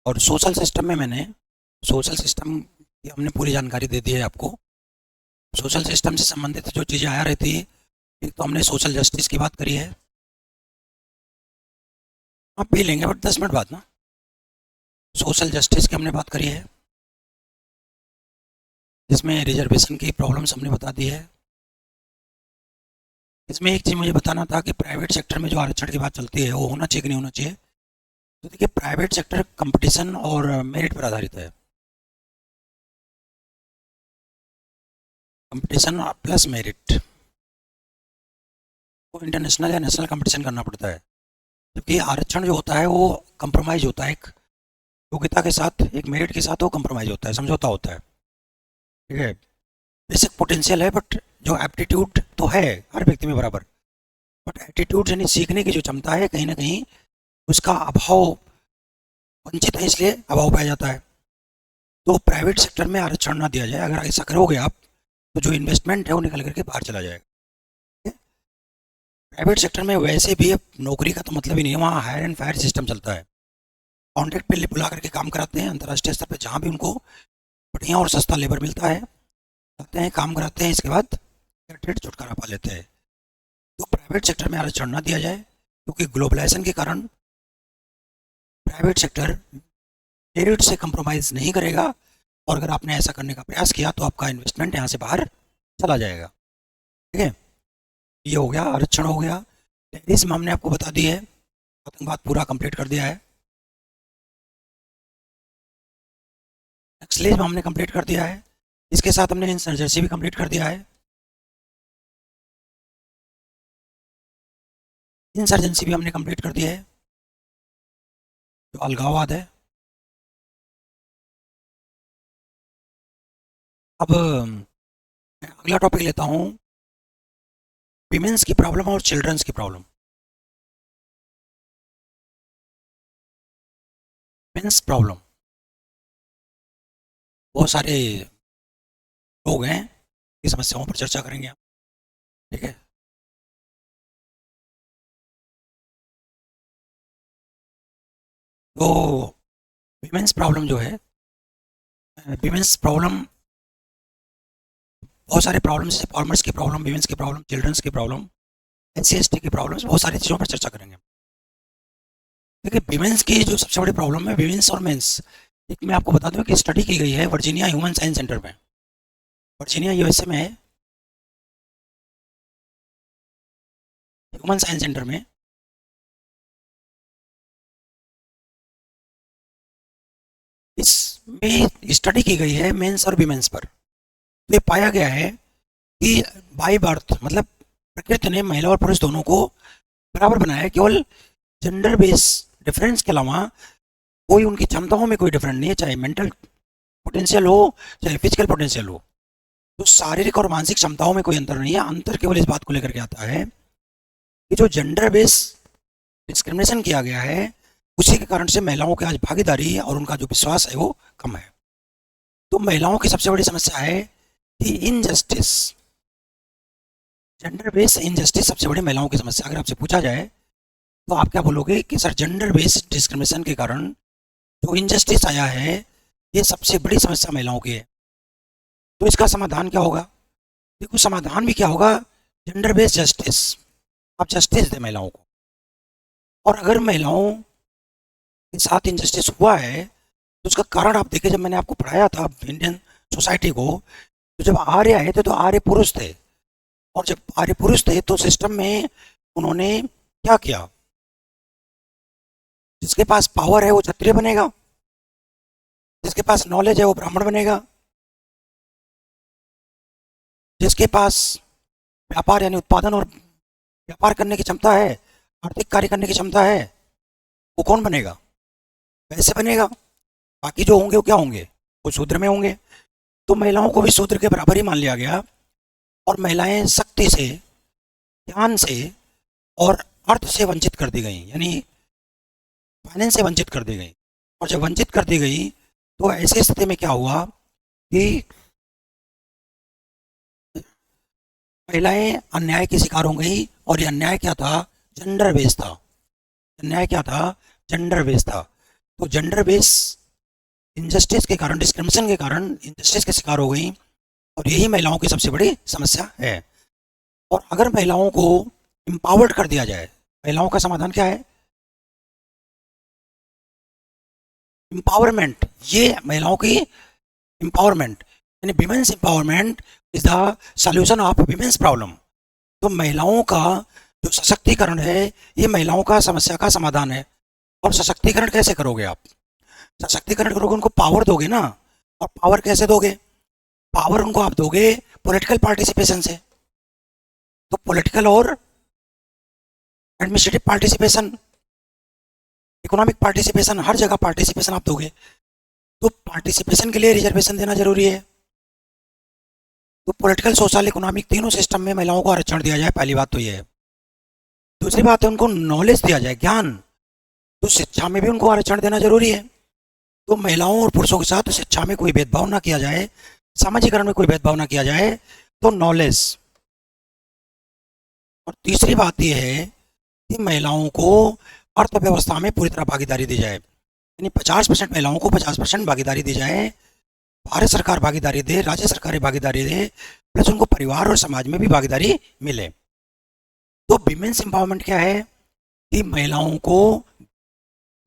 और social system में मैंने सोशल सिस्टम की हमने पूरी जानकारी दे दी है आपको। सोशल सिस्टम से संबंधित जो चीज़ें आ रही थी, एक तो हमने सोशल जस्टिस की बात करी है। आप पी लेंगे बट 10 मिनट बाद ना। सोशल जस्टिस की हमने बात करी है, जिसमें रिजर्वेशन की प्रॉब्लम्स हमने बता दी है। इसमें एक चीज़ मुझे बताना था कि प्राइवेट सेक्टर में जो आरक्षण की बात चलती है वो होना चाहिए कि नहीं होना चाहिए। तो देखिए, प्राइवेट सेक्टर कंपटीशन और मेरिट पर आधारित है। कंपटीशन प्लस मेरिट को इंटरनेशनल या नेशनल कंपटीशन करना पड़ता है, जबकि आरक्षण जो होता है वो कंप्रोमाइज़ होता है। एक योग्यता के साथ, एक मेरिट के साथ वो कंप्रोमाइज़ होता है, समझौता होता है। ठीक है। बेसिक पोटेंशियल है बट जो एप्टीट्यूड तो है हर व्यक्ति में बराबर, बट एटीट्यूड यानी सीखने की जो क्षमता है कहीं ना कहीं उसका अभाव, वंचित है इसलिए अभाव पाया जाता है। तो प्राइवेट सेक्टर में आरक्षण ना दिया जाए। अगर ऐसा करोगे आप तो जो इन्वेस्टमेंट है वो निकल करके बाहर चला जाएगा। प्राइवेट सेक्टर में वैसे भी अब नौकरी का तो मतलब ही नहीं है, वहाँ हायर एंड फायर सिस्टम चलता है। कॉन्ट्रैक्ट पे बुला करके काम कराते हैं, अंतर्राष्ट्रीय स्तर पे जहाँ भी उनको बढ़िया और सस्ता लेबर मिलता है, जाते हैं काम कराते हैं, इसके बाद छुटकारा पा लेते हैं। तो प्राइवेट सेक्टर में आरक्षण ना दिया जाए, क्योंकि ग्लोबलाइजेशन के कारण प्राइवेट सेक्टर मेरिट से कंप्रोमाइज़ नहीं करेगा, और अगर आपने ऐसा करने का प्रयास किया तो आपका इन्वेस्टमेंट यहाँ से बाहर चला जाएगा। ठीक है। ये हो गया, आरक्षण हो गया। टेररिज्म हमने आपको बता दी है, आतंकवाद पूरा कंप्लीट कर दिया है। नक्सलिज्म हमने कंप्लीट कर दिया है, इसके साथ हमने इंसर्जेंसी भी कंप्लीट कर दिया है। इंसर्जेंसी भी हमने कंप्लीट कर दिया है, जो अलगाववाद है। अब मैं अगला टॉपिक लेता हूँ, विमेंस की प्रॉब्लम और चिल्ड्रंस की प्रॉब्लम। विमेंस प्रॉब्लम, बहुत सारे लोग हैं, इस समस्याओं पर चर्चा करेंगे हम। ठीक है। तो विमेंस प्रॉब्लम जो है, विमेंस प्रॉब्लम, बहुत सारे प्रॉब्लम्स है। फार्मर्स की प्रॉब्लम, विमेंस की प्रॉब्लम, चिल्ड्रंस की प्रॉब्लम, SC ST की प्रॉब्लम्स, बहुत सारी चीज़ों पर चर्चा करेंगे। देखिए, विमेंस की जो सबसे बड़ी प्रॉब्लम है, विमेंस और मेंस, एक मैं आपको बता दूं कि स्टडी की गई है वर्जीनिया ह्यूमन साइंस सेंटर में, वर्जीनिया USA में है, ह्यूमन साइंस सेंटर में। इसमें स्टडी की गई है मेंस और विमेंस पर। तो ये पाया गया है कि बाई बर्थ, मतलब प्रकृति ने महिला और पुरुष दोनों को बराबर बनाया है। केवल जेंडर बेस डिफरेंस के अलावा कोई उनकी क्षमताओं में कोई डिफरेंस नहीं है, चाहे मेंटल पोटेंशियल हो चाहे फिजिकल पोटेंशियल हो। तो शारीरिक और मानसिक क्षमताओं में कोई अंतर नहीं है। अंतर केवल इस बात को लेकर के आता है कि जो जेंडर बेस डिस्क्रिमिनेशन किया गया है, उसी के कारण से महिलाओं की आज भागीदारी और उनका जो विश्वास है वो कम है। तो महिलाओं की सबसे बड़ी समस्या है कि इनजस्टिस, जेंडर बेस इनजस्टिस सबसे बड़ी महिलाओं की समस्या। अगर आपसे पूछा जाए तो आप क्या बोलोगे कि सर जेंडर बेस्ड डिस्क्रिमिनेशन के कारण जो इनजस्टिस आया है, ये सबसे बड़ी समस्या महिलाओं की है। तो इसका समाधान क्या होगा? देखो, समाधान भी क्या होगा, जेंडर बेस्ड जस्टिस। आप जस्टिस दें महिलाओं को। और अगर महिलाओं के साथ इनजस्टिस हुआ है तो उसका कारण आप देखिए, जब मैंने आपको पढ़ाया था इंडियन सोसाइटी को, तो जब आर्य आए थे तो आर्य पुरुष थे, और जब आर्य पुरुष थे तो सिस्टम में उन्होंने क्या किया, जिसके पास पावर है वो क्षत्रिय बनेगा, जिसके पास नॉलेज है वो ब्राह्मण बनेगा, जिसके पास व्यापार यानी उत्पादन और व्यापार करने की क्षमता है, आर्थिक कार्य करने की क्षमता है, वो कौन बनेगा? वैसे बनेगा। बाकी जो होंगे वो क्या होंगे? वो शूद्र में होंगे। तो महिलाओं को भी शूद्र के बराबर ही मान लिया गया, और महिलाएं शक्ति से, ज्ञान से और अर्थ से वंचित कर दी गई, यानी फाइनेंस से वंचित कर दी गई। और जब वंचित कर दी गई तो ऐसी स्थिति में क्या हुआ कि महिलाएं अन्याय की शिकार हो गई। और ये अन्याय क्या था? जेंडर बेस था। अन्याय क्या था? जेंडर बेस था। तो जेंडर बेस इनजस्टिस के कारण, डिस्क्रिमिनेशन के कारण इनजस्टिस के शिकार हो गई, और यही महिलाओं की सबसे बड़ी समस्या है। और अगर महिलाओं को एम्पावर्ड कर दिया जाए, महिलाओं का समाधान क्या है? एम्पावरमेंट। ये महिलाओं की एम्पावरमेंट, यानी women's empowerment is the solution of women's problem. तो महिलाओं का जो सशक्तिकरण है, ये महिलाओं का समस्या का समाधान है। और सशक्तिकरण कैसे करोगे आप? सशक्तिकरण करोगे, उनको पावर दोगे ना। और पावर कैसे दोगे? पावर उनको आप दोगे पॉलिटिकल पार्टिसिपेशन से। तो पॉलिटिकल और एडमिनिस्ट्रेटिव पार्टिसिपेशन, इकोनॉमिक पार्टिसिपेशन, हर जगह पार्टिसिपेशन आप दोगे। तो पार्टिसिपेशन के लिए रिजर्वेशन देना जरूरी है। तो पॉलिटिकल, सोशल, इकोनॉमिक तीनों सिस्टम में महिलाओं को आरक्षण दिया जाए, पहली बात तो ये है। दूसरी बात है उनको नॉलेज दिया जाए, ज्ञान। तो शिक्षा में भी उनको आरक्षण देना जरूरी है। तो महिलाओं और पुरुषों के साथ शिक्षा में कोई भेदभाव ना किया जाए, सामाजिकरण में कोई भेदभाव ना किया जाए, तो नॉलेज। और तीसरी बात यह है कि महिलाओं को अर्थव्यवस्था में पूरी तरह भागीदारी दी जाए, यानी 50% महिलाओं को 50% भागीदारी दी जाए। भारत सरकार भागीदारी दे, राज्य सरकारें भागीदारी दे, प्लस उनको परिवार और समाज में भी भागीदारी मिले। तो विमेंस एम्पावरमेंट क्या है? कि महिलाओं को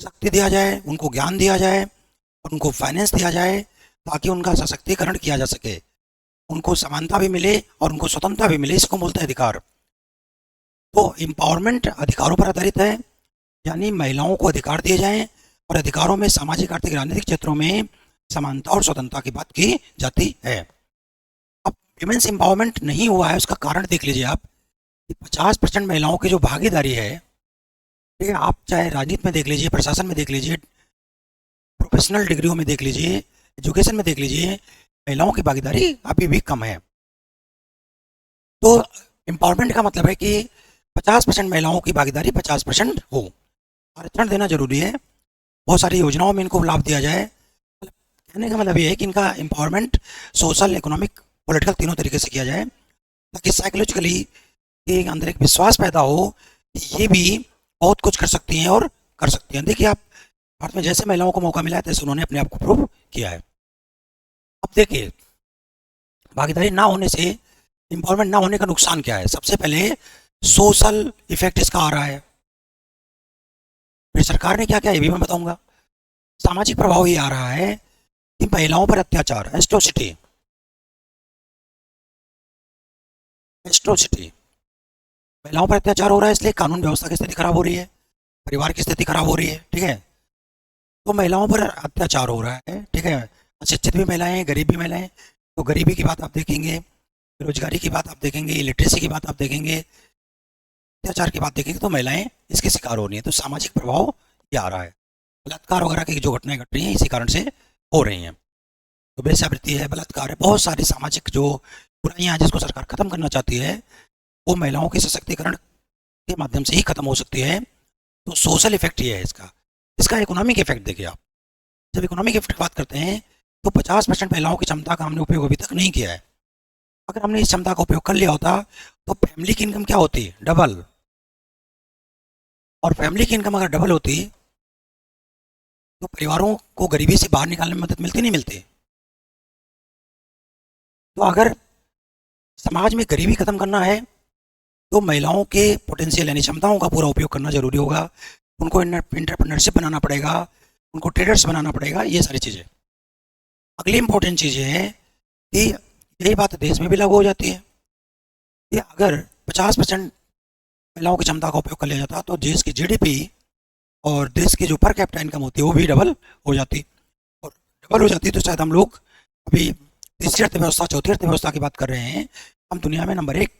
शक्ति दिया जाए, उनको ज्ञान दिया जाए, और उनको फाइनेंस दिया जाए, ताकि उनका सशक्तिकरण किया जा सके, उनको समानता भी मिले और उनको स्वतंत्रता भी मिले। इसको बोलते हैं अधिकार। तो एम्पावरमेंट अधिकारों पर आधारित है, यानी महिलाओं को अधिकार दिए जाएं, और अधिकारों में सामाजिक, आर्थिक, राजनीतिक क्षेत्रों में समानता और स्वतंत्रता की बात की जाती है। अब विमेंस एम्पावरमेंट नहीं हुआ है, उसका कारण देख लीजिए आप। 50% महिलाओं की जो भागीदारी है, ठीक है, आप चाहे राजनीति में देख लीजिए, प्रशासन में देख लीजिए, प्रोफेशनल डिग्रियों में देख लीजिए, एजुकेशन में देख लीजिए, महिलाओं की भागीदारी अभी भी कम है। तो एम्पावरमेंट का मतलब है कि 50% महिलाओं की भागीदारी 50% हो। आरक्षण देना जरूरी है, बहुत सारी योजनाओं में इनको लाभ दिया जाए। कहने का मतलब ये है कि इनका एम्पावरमेंट सोशल, इकोनॉमिक, पॉलिटिकल तीनों तरीके से किया जाए, ताकि साइकोलॉजिकली एक अंदर एक विश्वास पैदा हो कि ये भी बहुत कुछ कर सकती हैं और कर सकती हैं। देखिए, आप भारत में जैसे महिलाओं को मौका मिला है, तैसे उन्होंने अपने आप को प्रूव किया है। अब देखिए, भागीदारी ना होने से, एम्पावरमेंट ना होने का नुकसान क्या है? सबसे पहले सोशल इफेक्ट इसका आ रहा है। फिर सरकार ने क्या क्या, ये भी मैं बताऊंगा। सामाजिक प्रभाव ये आ रहा है कि महिलाओं पर अत्याचार, एट्रोसिटी, एट्रोसिटी, महिलाओं पर अत्याचार हो रहा है, इसलिए कानून व्यवस्था की स्थिति खराब हो रही है, परिवार की स्थिति खराब हो रही है। ठीक है, तो महिलाओं पर अत्याचार हो रहा है। ठीक है, अशिक्षित भी महिलाएं हैं, गरीब भी महिलाएं हैं। तो गरीबी की बात आप देखेंगे, बेरोजगारी की बात आप देखेंगे, इलिटरेसी की बात आप देखेंगे, अत्याचार की बात देखेंगे, तो महिलाएं इसके शिकार हो रही हैं। तो सामाजिक प्रभाव ये आ रहा है। बलात्कार वगैरह की जो घटनाएं घट रही हैं, इसी कारण से हो रही हैं। तो वेश्यावृत्ति है, बलात्कार है, बहुत सारी सामाजिक जो बुराइयां हैं जिसको सरकार खत्म करना चाहती है, वो महिलाओं के सशक्तिकरण के माध्यम से ही खत्म हो सकती है। तो सोशल इफेक्ट ये है इसका। इसका इकोनॉमिक इफेक्ट देखिए आप। जब इकोनॉमिक इफेक्ट की बात करते हैं, तो 50% महिलाओं की क्षमता का हमने उपयोग अभी तक नहीं किया है। अगर हमने इस क्षमता का उपयोग कर लिया होता, तो फैमिली की इनकम क्या होती? डबल। और फैमिली की इनकम अगर डबल होती, तो परिवारों को गरीबी से बाहर निकालने में मदद मिलती, नहीं मिलती? तो अगर समाज में गरीबी खत्म करना है, तो महिलाओं के पोटेंशियल यानी क्षमताओं का पूरा उपयोग करना जरूरी होगा। उनको एंटरप्रेन्योरशिप बनाना पड़ेगा, उनको ट्रेडर्स बनाना पड़ेगा, ये सारी चीज़ें। अगली इंपॉर्टेंट चीज़ ये है कि यही बात देश में भी लागू हो जाती है कि अगर 50% महिलाओं की क्षमता का उपयोग कर लिया जाता, तो देश की जीडीपी और देश की जो पर कैपिटा इनकम होती है, वो भी डबल हो जाती। और डबल हो जाती तो शायद हम लोग अभी तीसरी अर्थव्यवस्था, चौथी अर्थव्यवस्था की बात कर रहे हैं, हम दुनिया में नंबर 1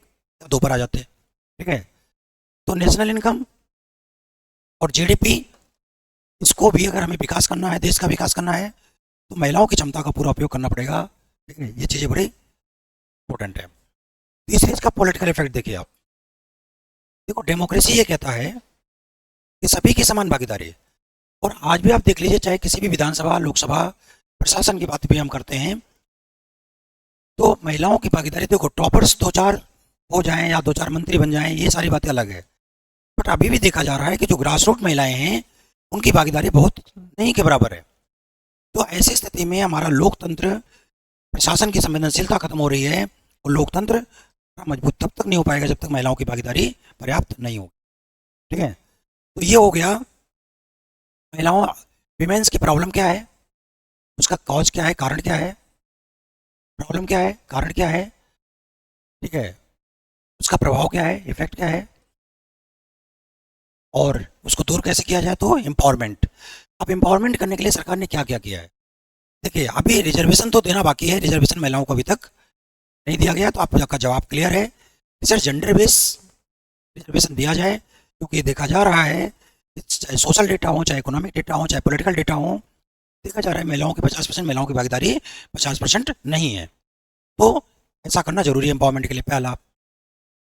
या 2 पर आ जाते हैं। ठीक है, तो नेशनल इनकम और जीडीपी, इसको भी अगर हमें विकास करना है, देश का विकास करना है, तो महिलाओं की क्षमता का पूरा उपयोग करना पड़ेगा। ठीक है, ये चीज़ें बड़ी इंपॉर्टेंट है। तीसरे, इसका पॉलिटिकल इफेक्ट देखिए आप। देखो, डेमोक्रेसी ये कहता है कि सभी की समान भागीदारी है। और आज भी आप देख लीजिए, चाहे किसी भी विधानसभा, लोकसभा, प्रशासन की बात भी हम करते हैं, तो महिलाओं की भागीदारी, देखो, टॉपर्स 2-4 हो जाएं या 2-4 मंत्री बन जाएं, ये सारी बातें अलग है। बट अभी भी देखा जा रहा है कि जो ग्रास रूट महिलाएं हैं, उनकी भागीदारी बहुत नहीं के बराबर है। तो ऐसी स्थिति में हमारा लोकतंत्र, प्रशासन की संवेदनशीलता खत्म हो रही है और लोकतंत्र मजबूत तब तक नहीं हो पाएगा जब तक महिलाओं की भागीदारी पर्याप्त नहीं होगी। ठीक है, तो ये हो गया महिलाओं, विमेंस की प्रॉब्लम क्या है, उसका कॉज क्या है, कारण क्या है, प्रॉब्लम क्या है, कारण क्या है, ठीक है, उसका प्रभाव क्या है, इफेक्ट क्या है, और उसको दूर कैसे किया जाए। तो एम्पावरमेंट। अब एम्पावरमेंट करने के लिए सरकार ने क्या क्या किया है। देखिए, अभी रिजर्वेशन तो देना बाकी है, रिजर्वेशन महिलाओं को अभी तक नहीं दिया गया, तो आपका जवाब क्लियर है कि सर जेंडर बेस रिजर्वेशन दिया जाए, क्योंकि देखा जा रहा है, चाहे सोशल डेटा हो, चाहे इकोनॉमिक डेटा हो, चाहे पॉलिटिकल डेटा हो, देखा जा रहा है महिलाओं की 50% महिलाओं की भागीदारी 50% नहीं है। तो ऐसा करना जरूरी है एम्पावरमेंट के लिए, पहला।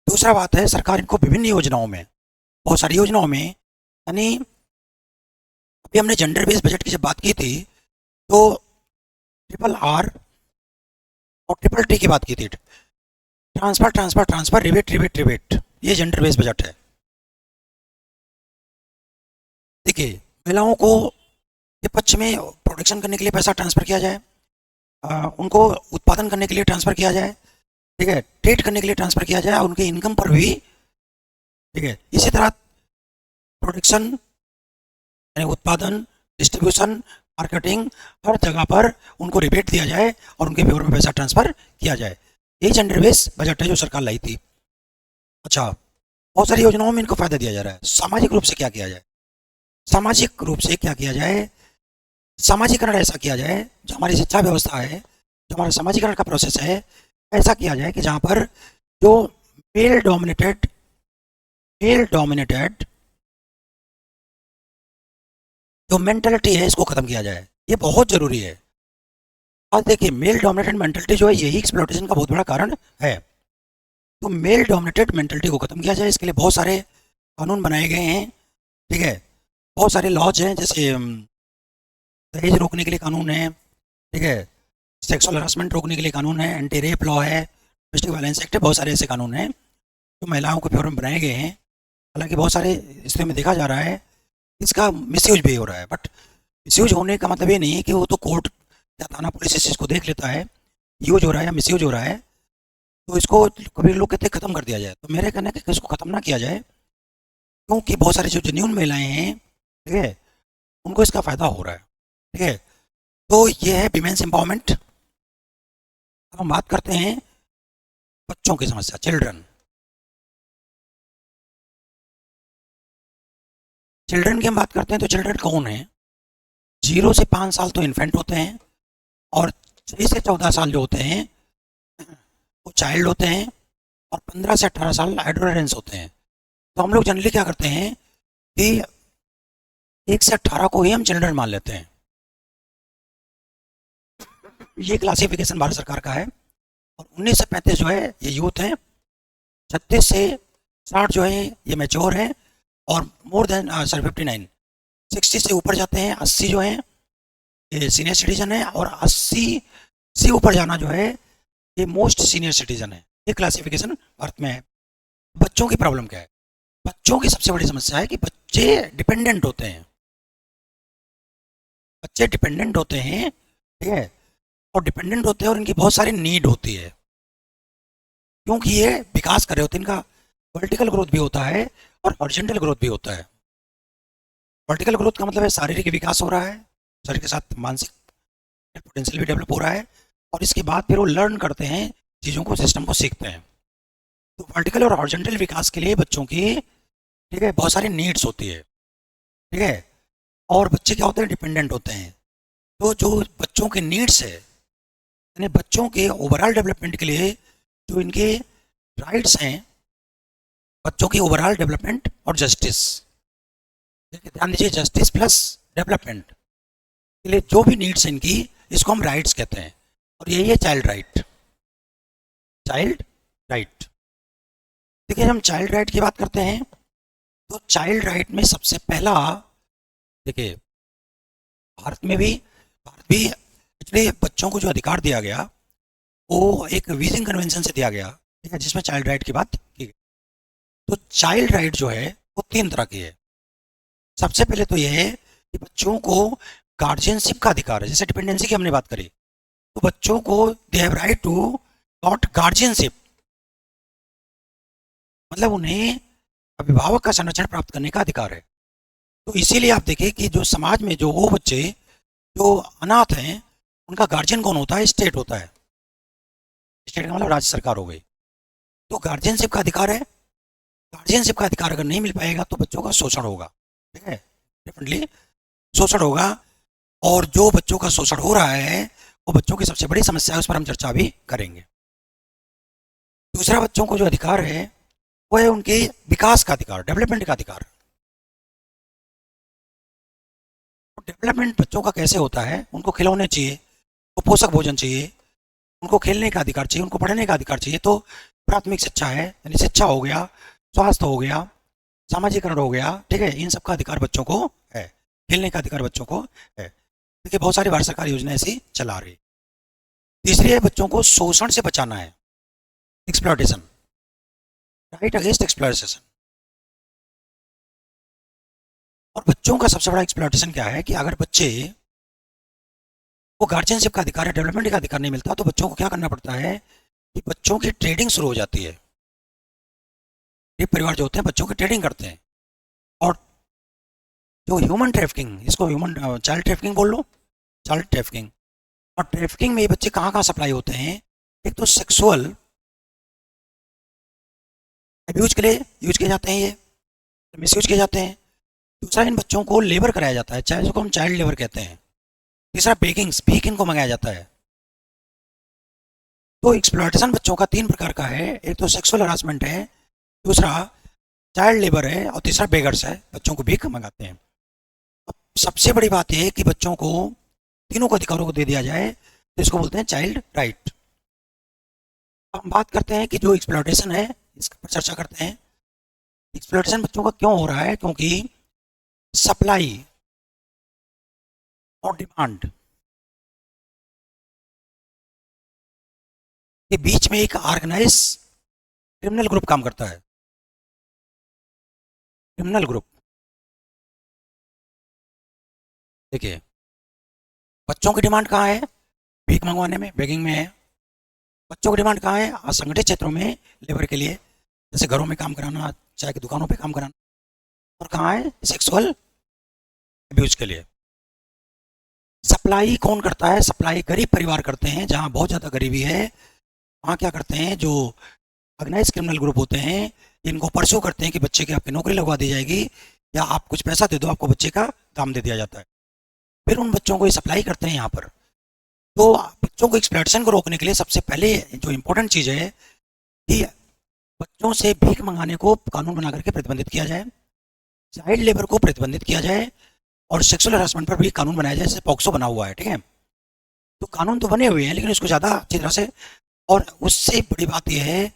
दूसरा बात है, सरकार इनको विभिन्न योजनाओं में, बहुत सारी योजनाओं में, यानी अभी हमने जेंडर बेस्ड बजट की जब बात की थी तो ट्रिपल आर और ट्रिपल टी की बात की थी, transfer transfer transfer, rebate rebate rebate, ये जेंडर बेस्ड बजट है। देखिए, महिलाओं को के पक्ष में प्रोडक्शन करने के लिए पैसा ट्रांसफर किया जाए, उनको उत्पादन करने के लिए ट्रांसफर किया जाए, ठीक है, ट्रेड करने के लिए ट्रांसफर किया जाए, उनके इनकम पर भी, ठीक है, इसी तरह प्रोडक्शन यानी उत्पादन, डिस्ट्रीब्यूशन, मार्केटिंग, हर जगह पर उनको रिबेट दिया जाए और उनके फेवर में पैसा ट्रांसफर किया जाए। यही जेंडर बेस्ड बजट है जो सरकार लाई थी। अच्छा, बहुत सारी योजनाओं में इनको फायदा दिया जा रहा है। सामाजिक रूप से क्या किया जाए, सामाजिक रूप से क्या किया जाए, सामाजिकरण ऐसा किया जाए, जो हमारी शिक्षा व्यवस्था है, जो हमारा सामाजिकरण का प्रोसेस है, ऐसा किया जाए कि जहाँ पर जो मेल डोमिनेटेड जो मेंटलिटी है, इसको खत्म किया जाए। ये बहुत जरूरी है। और देखिए, मेल डोमिनेटेड मेंटलिटी जो है, यही एक्सप्लॉयटेशन का बहुत बड़ा कारण है। तो मेल डोमिनेटेड मेंटलिटी को खत्म किया जाए, इसके लिए बहुत सारे कानून बनाए गए हैं। ठीक है, बहुत सारे लॉज हैं, जैसे दहेज रोकने के लिए कानून है, ठीक है, सेक्सुअल हरासमेंट रोकने के लिए कानून है, एंटी रेप लॉ है, डोमेस्टिक वायलेंस एक्ट है, बहुत सारे ऐसे कानून हैं जो महिलाओं के फेवर में बनाए गए हैं। हालांकि बहुत सारे स्थितियों में देखा जा रहा है इसका मिसयूज भी हो रहा है, बट मिसयूज होने का मतलब ये नहीं है कि वो तो कोर्ट या थाना पुलिस इस चीज़ को देख लेता है, यूज हो रहा है या मिसयूज हो रहा है, तो इसको कभी लोग कहते हैं खत्म कर दिया जाए। तो मेरे कहना है कि इसको खत्म ना किया जाए, क्योंकि बहुत सारी जो जेन्यून महिलाएं हैं, ठीक है, उनको इसका फायदा हो रहा है। ठीक है, तो ये है विमेंस एम्पावरमेंट। अब हम बात करते हैं बच्चों की समस्या, चिल्ड्रन। चिल्ड्रन की हम बात करते हैं तो चिल्ड्रन कौन है। 0 से 5 साल तो इन्फेंट होते हैं, और 6 से 14 साल जो होते हैं वो चाइल्ड होते हैं, और 15 से 18 साल एडोलेसेंस होते हैं। तो हम लोग जनरली क्या करते हैं कि 1 से 18 को ही हम चिल्ड्रन मान लेते हैं। ये क्लासिफिकेशन भारत सरकार का है। और 19 से 35 जो है ये यूथ हैं, 36 से 60 जो है ये मैच्योर हैं, और मोर देन 59 60 से ऊपर जाते हैं, 80 जो है ये सीनियर सिटीजन है, और 80 से ऊपर जाना जो है ये मोस्ट सीनियर सिटीजन है। ये क्लासिफिकेशन भारत में है। बच्चों की प्रॉब्लम क्या है, बच्चों की सबसे बड़ी समस्या है कि बच्चे डिपेंडेंट होते हैं, बच्चे डिपेंडेंट होते हैं, ठीक है, और डिपेंडेंट होते हैं और इनकी बहुत सारी नीड होती है, क्योंकि ये विकास कर रहे होते हैं। इनका वर्टिकल ग्रोथ भी होता है और हॉरिजॉन्टल ग्रोथ भी होता है। वर्टिकल ग्रोथ का मतलब है शारीरिक विकास हो रहा है, शरीर के साथ मानसिक पोटेंशियल भी डेवलप हो रहा है, और इसके बाद फिर वो लर्न करते हैं, चीज़ों को, सिस्टम को सीखते हैं। तो वर्टिकल और हॉरिजॉन्टल विकास के लिए बच्चों की, ठीक है, बहुत सारी नीड्स होती है। ठीक है, और बच्चे क्या होते हैं, डिपेंडेंट होते हैं। तो जो बच्चों के नीड्स है, यानी बच्चों के ओवरऑल डेवलपमेंट के लिए जो इनके राइट्स हैं, बच्चों की ओवरऑल डेवलपमेंट और जस्टिस, ध्यान दीजिए, जस्टिस प्लस डेवलपमेंट के लिए जो भी नीड्स हैं इनकी, इसको हम राइट्स कहते हैं। और यही है चाइल्ड राइट। Child right. देखिए, हम चाइल्ड राइट की बात करते हैं तो चाइल्ड राइट में सबसे पहला, देखिए, भारत भी पिछले बच्चों को जो अधिकार दिया गया वो एक वीजिंग कन्वेंशन से दिया गया, ठीक है, जिसमें चाइल्ड राइट की बात की गई। तो चाइल्ड राइट जो है वो 3 तरह की है। सबसे पहले तो ये है कि बच्चों को गार्जियनशिप का अधिकार है। जैसे डिपेंडेंसी की हमने बात करी, तो बच्चों को they have right to got guardianship, मतलब उन्हें अभिभावक का संरक्षण प्राप्त करने का अधिकार है। तो इसीलिए आप देखिए कि जो समाज में जो वो बच्चे जो अनाथ हैं, उनका गार्जियन कौन होता है? स्टेट होता है। स्टेट का मतलब राज्य सरकार हो गई। तो गार्जियनशिप का अधिकार है। गार्जियनशिप का अधिकार अगर नहीं मिल पाएगा तो बच्चों का शोषण होगा, ठीक है, डेफिनेटली शोषण होगा। और जो बच्चों का शोषण हो रहा है वो बच्चों की सबसे बड़ी समस्या है, उस पर हम चर्चा भी करेंगे। दूसरा बच्चों को जो अधिकार है वो है उनके विकास का अधिकार, डेवलपमेंट का अधिकार। डेवलपमेंट बच्चों का कैसे होता है? उनको खिलौने चाहिए, उनको पोषक भोजन चाहिए, उनको खेलने का अधिकार चाहिए, उनको पढ़ने का अधिकार चाहिए। तो प्राथमिक शिक्षा है, यानी शिक्षा हो गया, स्वास्थ्य हो गया, सामाजिकरण हो गया, ठीक है, इन सब का अधिकार बच्चों को है। खेलने का अधिकार बच्चों को है। देखिए बहुत सारी भारत सरकार योजनाएं ऐसी चला रही। तीसरी है बच्चों को शोषण से बचाना है, एक्सप्लॉयटेशन, राइट अगेंस्ट एक्सप्लॉयटेशन। और बच्चों का सबसे बड़ा एक्सप्लॉयटेशन क्या है कि अगर बच्चे को गार्जियनशिप का अधिकार है, डेवलपमेंट का अधिकार नहीं मिलता, तो बच्चों को क्या करना पड़ता है कि बच्चों की ट्रेडिंग शुरू हो जाती है। ये परिवार जो होते हैं बच्चों की ट्रेडिंग करते हैं। और जो ह्यूमन ट्रैफिकिंग, इसको ह्यूमन चाइल्ड ट्रैफिकिंग बोल लो, चाइल्ड ट्रैफिकिंग। और ट्रैफिकिंग में ये बच्चे कहाँ कहाँ सप्लाई होते हैं? एक तो सेक्सुअल अब्यूज के लिए यूज किए जाते हैं, ये मिस यूज किए जाते हैं। दूसरा इन बच्चों को लेबर कराया जाता है, चाहे जिसको हम चाइल्ड लेबर कहते हैं। तीसरा बेकिंग्स, भीख इनको मंगाया जाता है। तो एक्सप्लॉयटेशन बच्चों का तीन प्रकार का है। एक तो सेक्सुअल हरासमेंट है, दूसरा चाइल्ड लेबर है, और तीसरा बेगर्स है, बच्चों को भीख मंगाते हैं। अब सबसे बड़ी बात यह है कि बच्चों को तीनों को अधिकारों को दे दिया जाए, तो इसको बोलते हैं चाइल्ड राइट। हम बात करते हैं कि जो एक्सप्लॉयटेशन है इस पर चर्चा करते हैं। एक्सप्लॉयटेशन बच्चों का क्यों हो रहा है? क्योंकि सप्लाई और डिमांड के बीच में एक ऑर्गेनाइज क्रिमिनल ग्रुप काम करता है। क्रिमिनल ग्रुप, देखिए बच्चों की डिमांड कहाँ है? भीख मंगवाने में, बेगिंग में है। बच्चों की डिमांड कहाँ है? असंगठित क्षेत्रों में लेबर के लिए, जैसे घरों में काम कराना, चाय की दुकानों पे काम कराना। और कहाँ है? सेक्सुअल अब्यूज के लिए। सप्लाई कौन करता है? सप्लाई गरीब परिवार करते हैं, जहाँ बहुत ज़्यादा गरीबी है वहाँ क्या करते हैं, जो ऑर्गेनाइज क्रिमिनल ग्रुप होते हैं, इनको परसू करते हैं कि बच्चे की आपकी नौकरी लगवा दी जाएगी, या आप कुछ पैसा दे दो, आपको बच्चे का दाम दे दिया जाता है। फिर उन बच्चों को ये सप्लाई करते हैं यहाँ पर। तो बच्चों को एक्सप्लॉयटेशन को रोकने के लिए सबसे पहले जो इम्पोर्टेंट चीज़ है कि बच्चों से भीख मंगाने को कानून बना करके प्रतिबंधित किया जाए, चाइल्ड लेबर को प्रतिबंधित किया जाए, और सेक्सुअल हरासमेंट पर भी कानून बनाया जाए, जैसे पॉक्सो बना हुआ है, ठीक है। तो कानून तो बने हुए हैं, लेकिन उसको ज़्यादा अच्छी तरह से, और उससे बड़ी बात यह है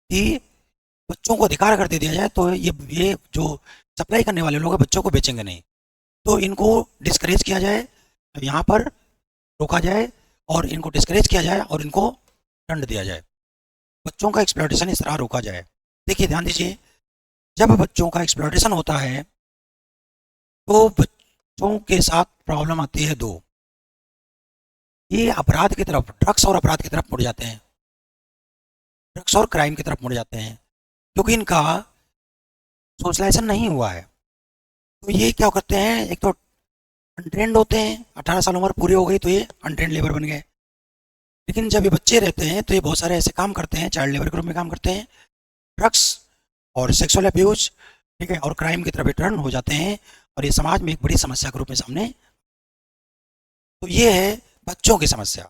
कि बच्चों को अधिकार अगर दे दिया जाए तो ये जो सप्लाई करने वाले लोग हैं बच्चों को बेचेंगे नहीं। तो इनको डिस्करेज किया जाए, यहाँ पर रोका जाए, और इनको डिस्करेज किया जाए, और इनको दंड दिया जाए। बच्चों का एक्सप्लॉयटेशन इस तरह रोका जाए। देखिए ध्यान दीजिए, जब बच्चों का एक्सप्लॉयटेशन होता है तो बच्चों के साथ प्रॉब्लम आती है दो। ये अपराध की तरफ, ड्रग्स और अपराध की तरफ मुड़ जाते हैं, ड्रग्स और क्राइम की तरफ मुड़ जाते हैं, क्योंकि इनका सोशलाइजेशन नहीं हुआ है। तो ये क्या करते हैं, एक तो अनट्रेंड होते हैं, 18 साल उम्र पूरी हो गई तो ये अनट्रेंड लेबर बन गए। लेकिन जब ये बच्चे रहते हैं तो ये बहुत सारे ऐसे काम करते हैं, चाइल्ड लेबर के रूप में काम करते हैं, ड्रग्स और सेक्सुअल अब्यूज, ठीक है, और क्राइम की तरफ रिटर्न हो जाते हैं, और ये समाज में एक बड़ी समस्या के रूप में सामने। तो ये है बच्चों की समस्या।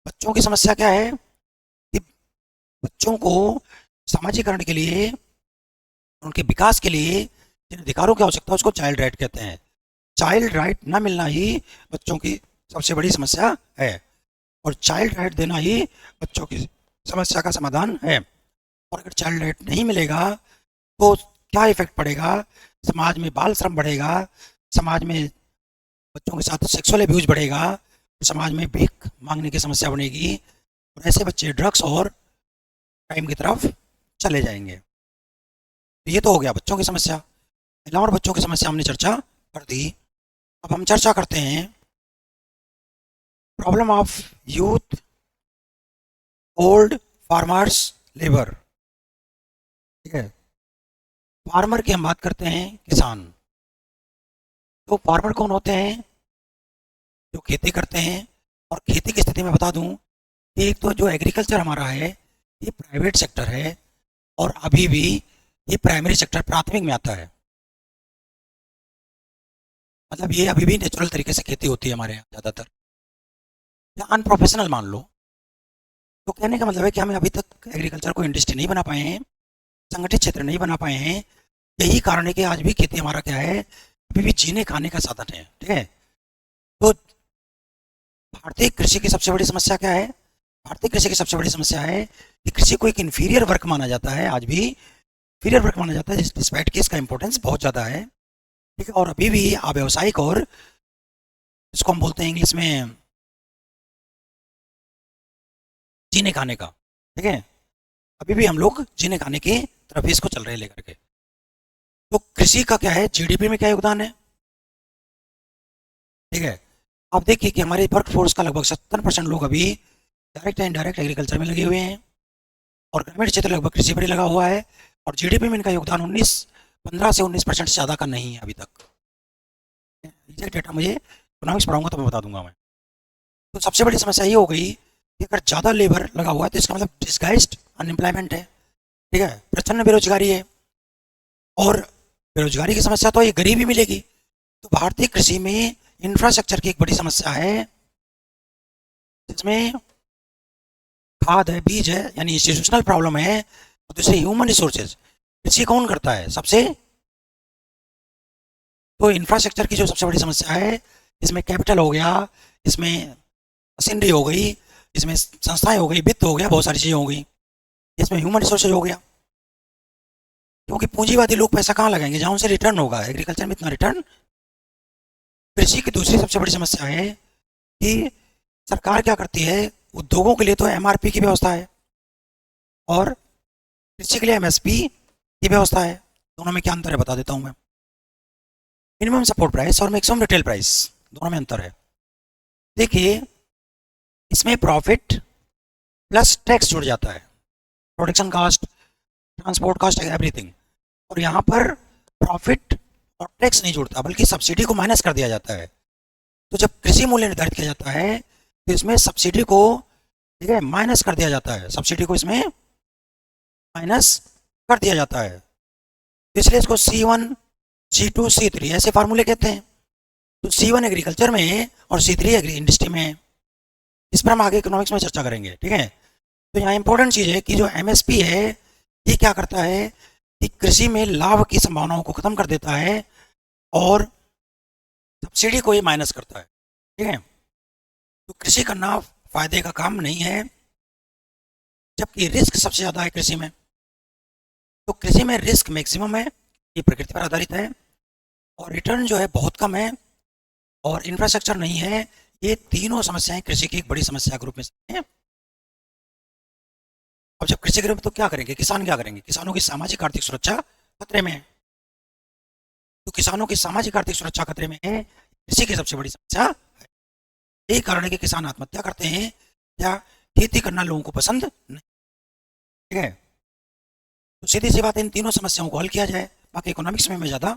बच्चों की समस्या क्या है कि बच्चों को सामाजिकरण के लिए, उनके विकास के लिए जिन अधिकारों की आवश्यकता है उसको चाइल्ड राइट कहते हैं। चाइल्ड राइट ना मिलना ही बच्चों की सबसे बड़ी समस्या है, और चाइल्ड राइट देना ही बच्चों की समस्या का समाधान है। और अगर चाइल्ड राइट नहीं मिलेगा तो क्या इफेक्ट पड़ेगा? समाज में बाल श्रम बढ़ेगा, समाज में बच्चों के साथ सेक्सुअल अब्यूज बढ़ेगा, समाज में भीख मांगने की समस्या बनेगी, और ऐसे बच्चे ड्रग्स और क्राइम की तरफ चले जाएंगे। तो ये तो हो गया बच्चों की समस्या। महिलाओं और बच्चों की समस्या हमने चर्चा कर दी। अब हम चर्चा करते हैं problem of youth, old farmers, labour. ठीक है, फार्मर की हम बात करते हैं, किसान। तो फार्मर कौन होते हैं? जो खेती करते हैं। और खेती की स्थिति में बता दूं कि एक तो जो एग्रीकल्चर हमारा है ये प्राइवेट सेक्टर है, और अभी भी ये प्राइमरी सेक्टर, प्राथमिक में आता है। मतलब ये अभी भी नेचुरल तरीके से खेती होती है हमारे यहाँ ज़्यादातर, या अनप्रोफेशनल मान लो। तो कहने का मतलब है कि हम अभी तक एग्रीकल्चर को इंडस्ट्री नहीं बना पाए हैं, संगठित क्षेत्र नहीं बना पाए हैं। यही कारण है कि आज भी खेती हमारा क्या है, अभी भी जीने खाने का साधन है। ठीक है, तो भारतीय कृषि की सबसे बड़ी समस्या क्या है? भारतीय कृषि की सबसे बड़ी समस्या है कि कृषि को एक इन्फीरियर वर्क माना जाता है, आज भी इन्फीरियर वर्क माना जाता है, डिस्पाइट कि इसका इंपॉर्टेंस बहुत ज़्यादा है। ठीक है, और अभी भी अव्यवसायिक और इसको हम बोलते हैं इंग्लिश में जीने खाने का। ठीक है, अभी भी हम लोग जीने खाने की तरफ इसको चल रहे हैं लेकर के। तो कृषि का क्या है, जीडीपी में क्या योगदान है? ठीक है, आप देखिए कि हमारे वर्क फोर्स का लगभग 70% लोग अभी डायरेक्ट एंड इनडायरेक्ट एग्रीकल्चर में लगे हुए हैं, और ग्रामीण क्षेत्र लगभग कृषि पर ही लगा हुआ है। और जीडीपी में इनका योगदान 15 से 19% से ज़्यादा का नहीं है अभी तक। एग्जैक्ट डेटा मुझे इकोनॉमिक्स पढ़ाऊंगा तो मैं बता दूंगा मैं। तो सबसे बड़ी समस्या ये हो गई कि अगर ज़्यादा लेबर लगा हुआ है तो इसका मतलब डिस्गाइज्ड अनएम्प्लॉयमेंट है। ठीक है, प्रचंड बेरोजगारी है, और बेरोजगारी की समस्या तो ये गरीबी मिलेगी। तो भारतीय कृषि में इंफ्रास्ट्रक्चर की एक बड़ी समस्या है, जिसमें खाद है, बीज है, यानी इंस्टीट्यूशनल प्रॉब्लम है। और दूसरी ह्यूमन रिसोर्सेज, कृषि कौन करता है सबसे? तो इंफ्रास्ट्रक्चर की जो सबसे बड़ी समस्या है, इसमें कैपिटल हो गया, इसमें मशीनरी हो गई, इसमें संस्थाएं हो गई, वित्त हो गया, बहुत सारी चीज़ें हो गई, इसमें ह्यूमन रिसोर्सेज हो गया। क्योंकि पूंजीवादी लोग पैसा कहाँ लगाएंगे? जहाँ उनसे रिटर्न होगा, एग्रीकल्चर में इतना रिटर्न। कृषि की दूसरी सबसे बड़ी समस्या है कि सरकार क्या करती है, उद्योगों के लिए तो एमआरपी की व्यवस्था है, और कृषि के लिए एमएसपी की व्यवस्था है। दोनों में क्या अंतर है बता देता हूँ मैं। मिनिमम सपोर्ट प्राइस और मैक्सिमम रिटेल प्राइस, दोनों में अंतर है। देखिए, इसमें प्रॉफिट प्लस टैक्स जुड़ जाता है, production cost, transport cost, everything. और यहाँ पर प्रॉफिट और टैक्स नहीं जुड़ता, बल्कि सब्सिडी को माइनस कर दिया जाता है। तो जब कृषि मूल्य निर्धारित किया जाता है तो इसमें सब्सिडी को, ठीक है, माइनस कर दिया जाता है, सब्सिडी को इसमें माइनस कर दिया जाता है। तो इसलिए इसको C1, C2, C3 ऐसे फार्मूले कहते हैं। तो C1 एग्रीकल्चर में है और C3 एग्री इंडस्ट्री में है। इस पर हम आगे इकोनॉमिक्स में चर्चा करेंगे। ठीक है, तो यहाँ इंपॉर्टेंट चीज़ है कि जो एमएसपी है ये क्या करता है कि कृषि में लाभ की संभावनाओं को खत्म कर देता है, और सब्सिडी को ये माइनस करता है। ठीक है, तो कृषि करना फायदे का काम नहीं है, जबकि रिस्क सबसे ज़्यादा है कृषि में। तो कृषि में रिस्क मैक्सिमम है, ये प्रकृति पर आधारित है, और रिटर्न जो है बहुत कम है, और इंफ्रास्ट्रक्चर नहीं है। ये तीनों समस्याएं कृषि की एक बड़ी समस्या के रूप में हैं। अब जब कृषि करेंगे तो क्या करेंगे, किसान क्या करेंगे? किसानों की सामाजिक आर्थिक सुरक्षा खतरे में है। तो किसानों की सामाजिक आर्थिक सुरक्षा खतरे में है, कृषि की सबसे बड़ी समस्या है। यही कारण है कि किसान आत्महत्या करते हैं, या खेती करना लोगों को पसंद नहीं। ठीक है, तो सीधी सी बात है, इन तीनों समस्याओं को हल किया जाए। बाकी इकोनॉमिक्स में मैं ज़्यादा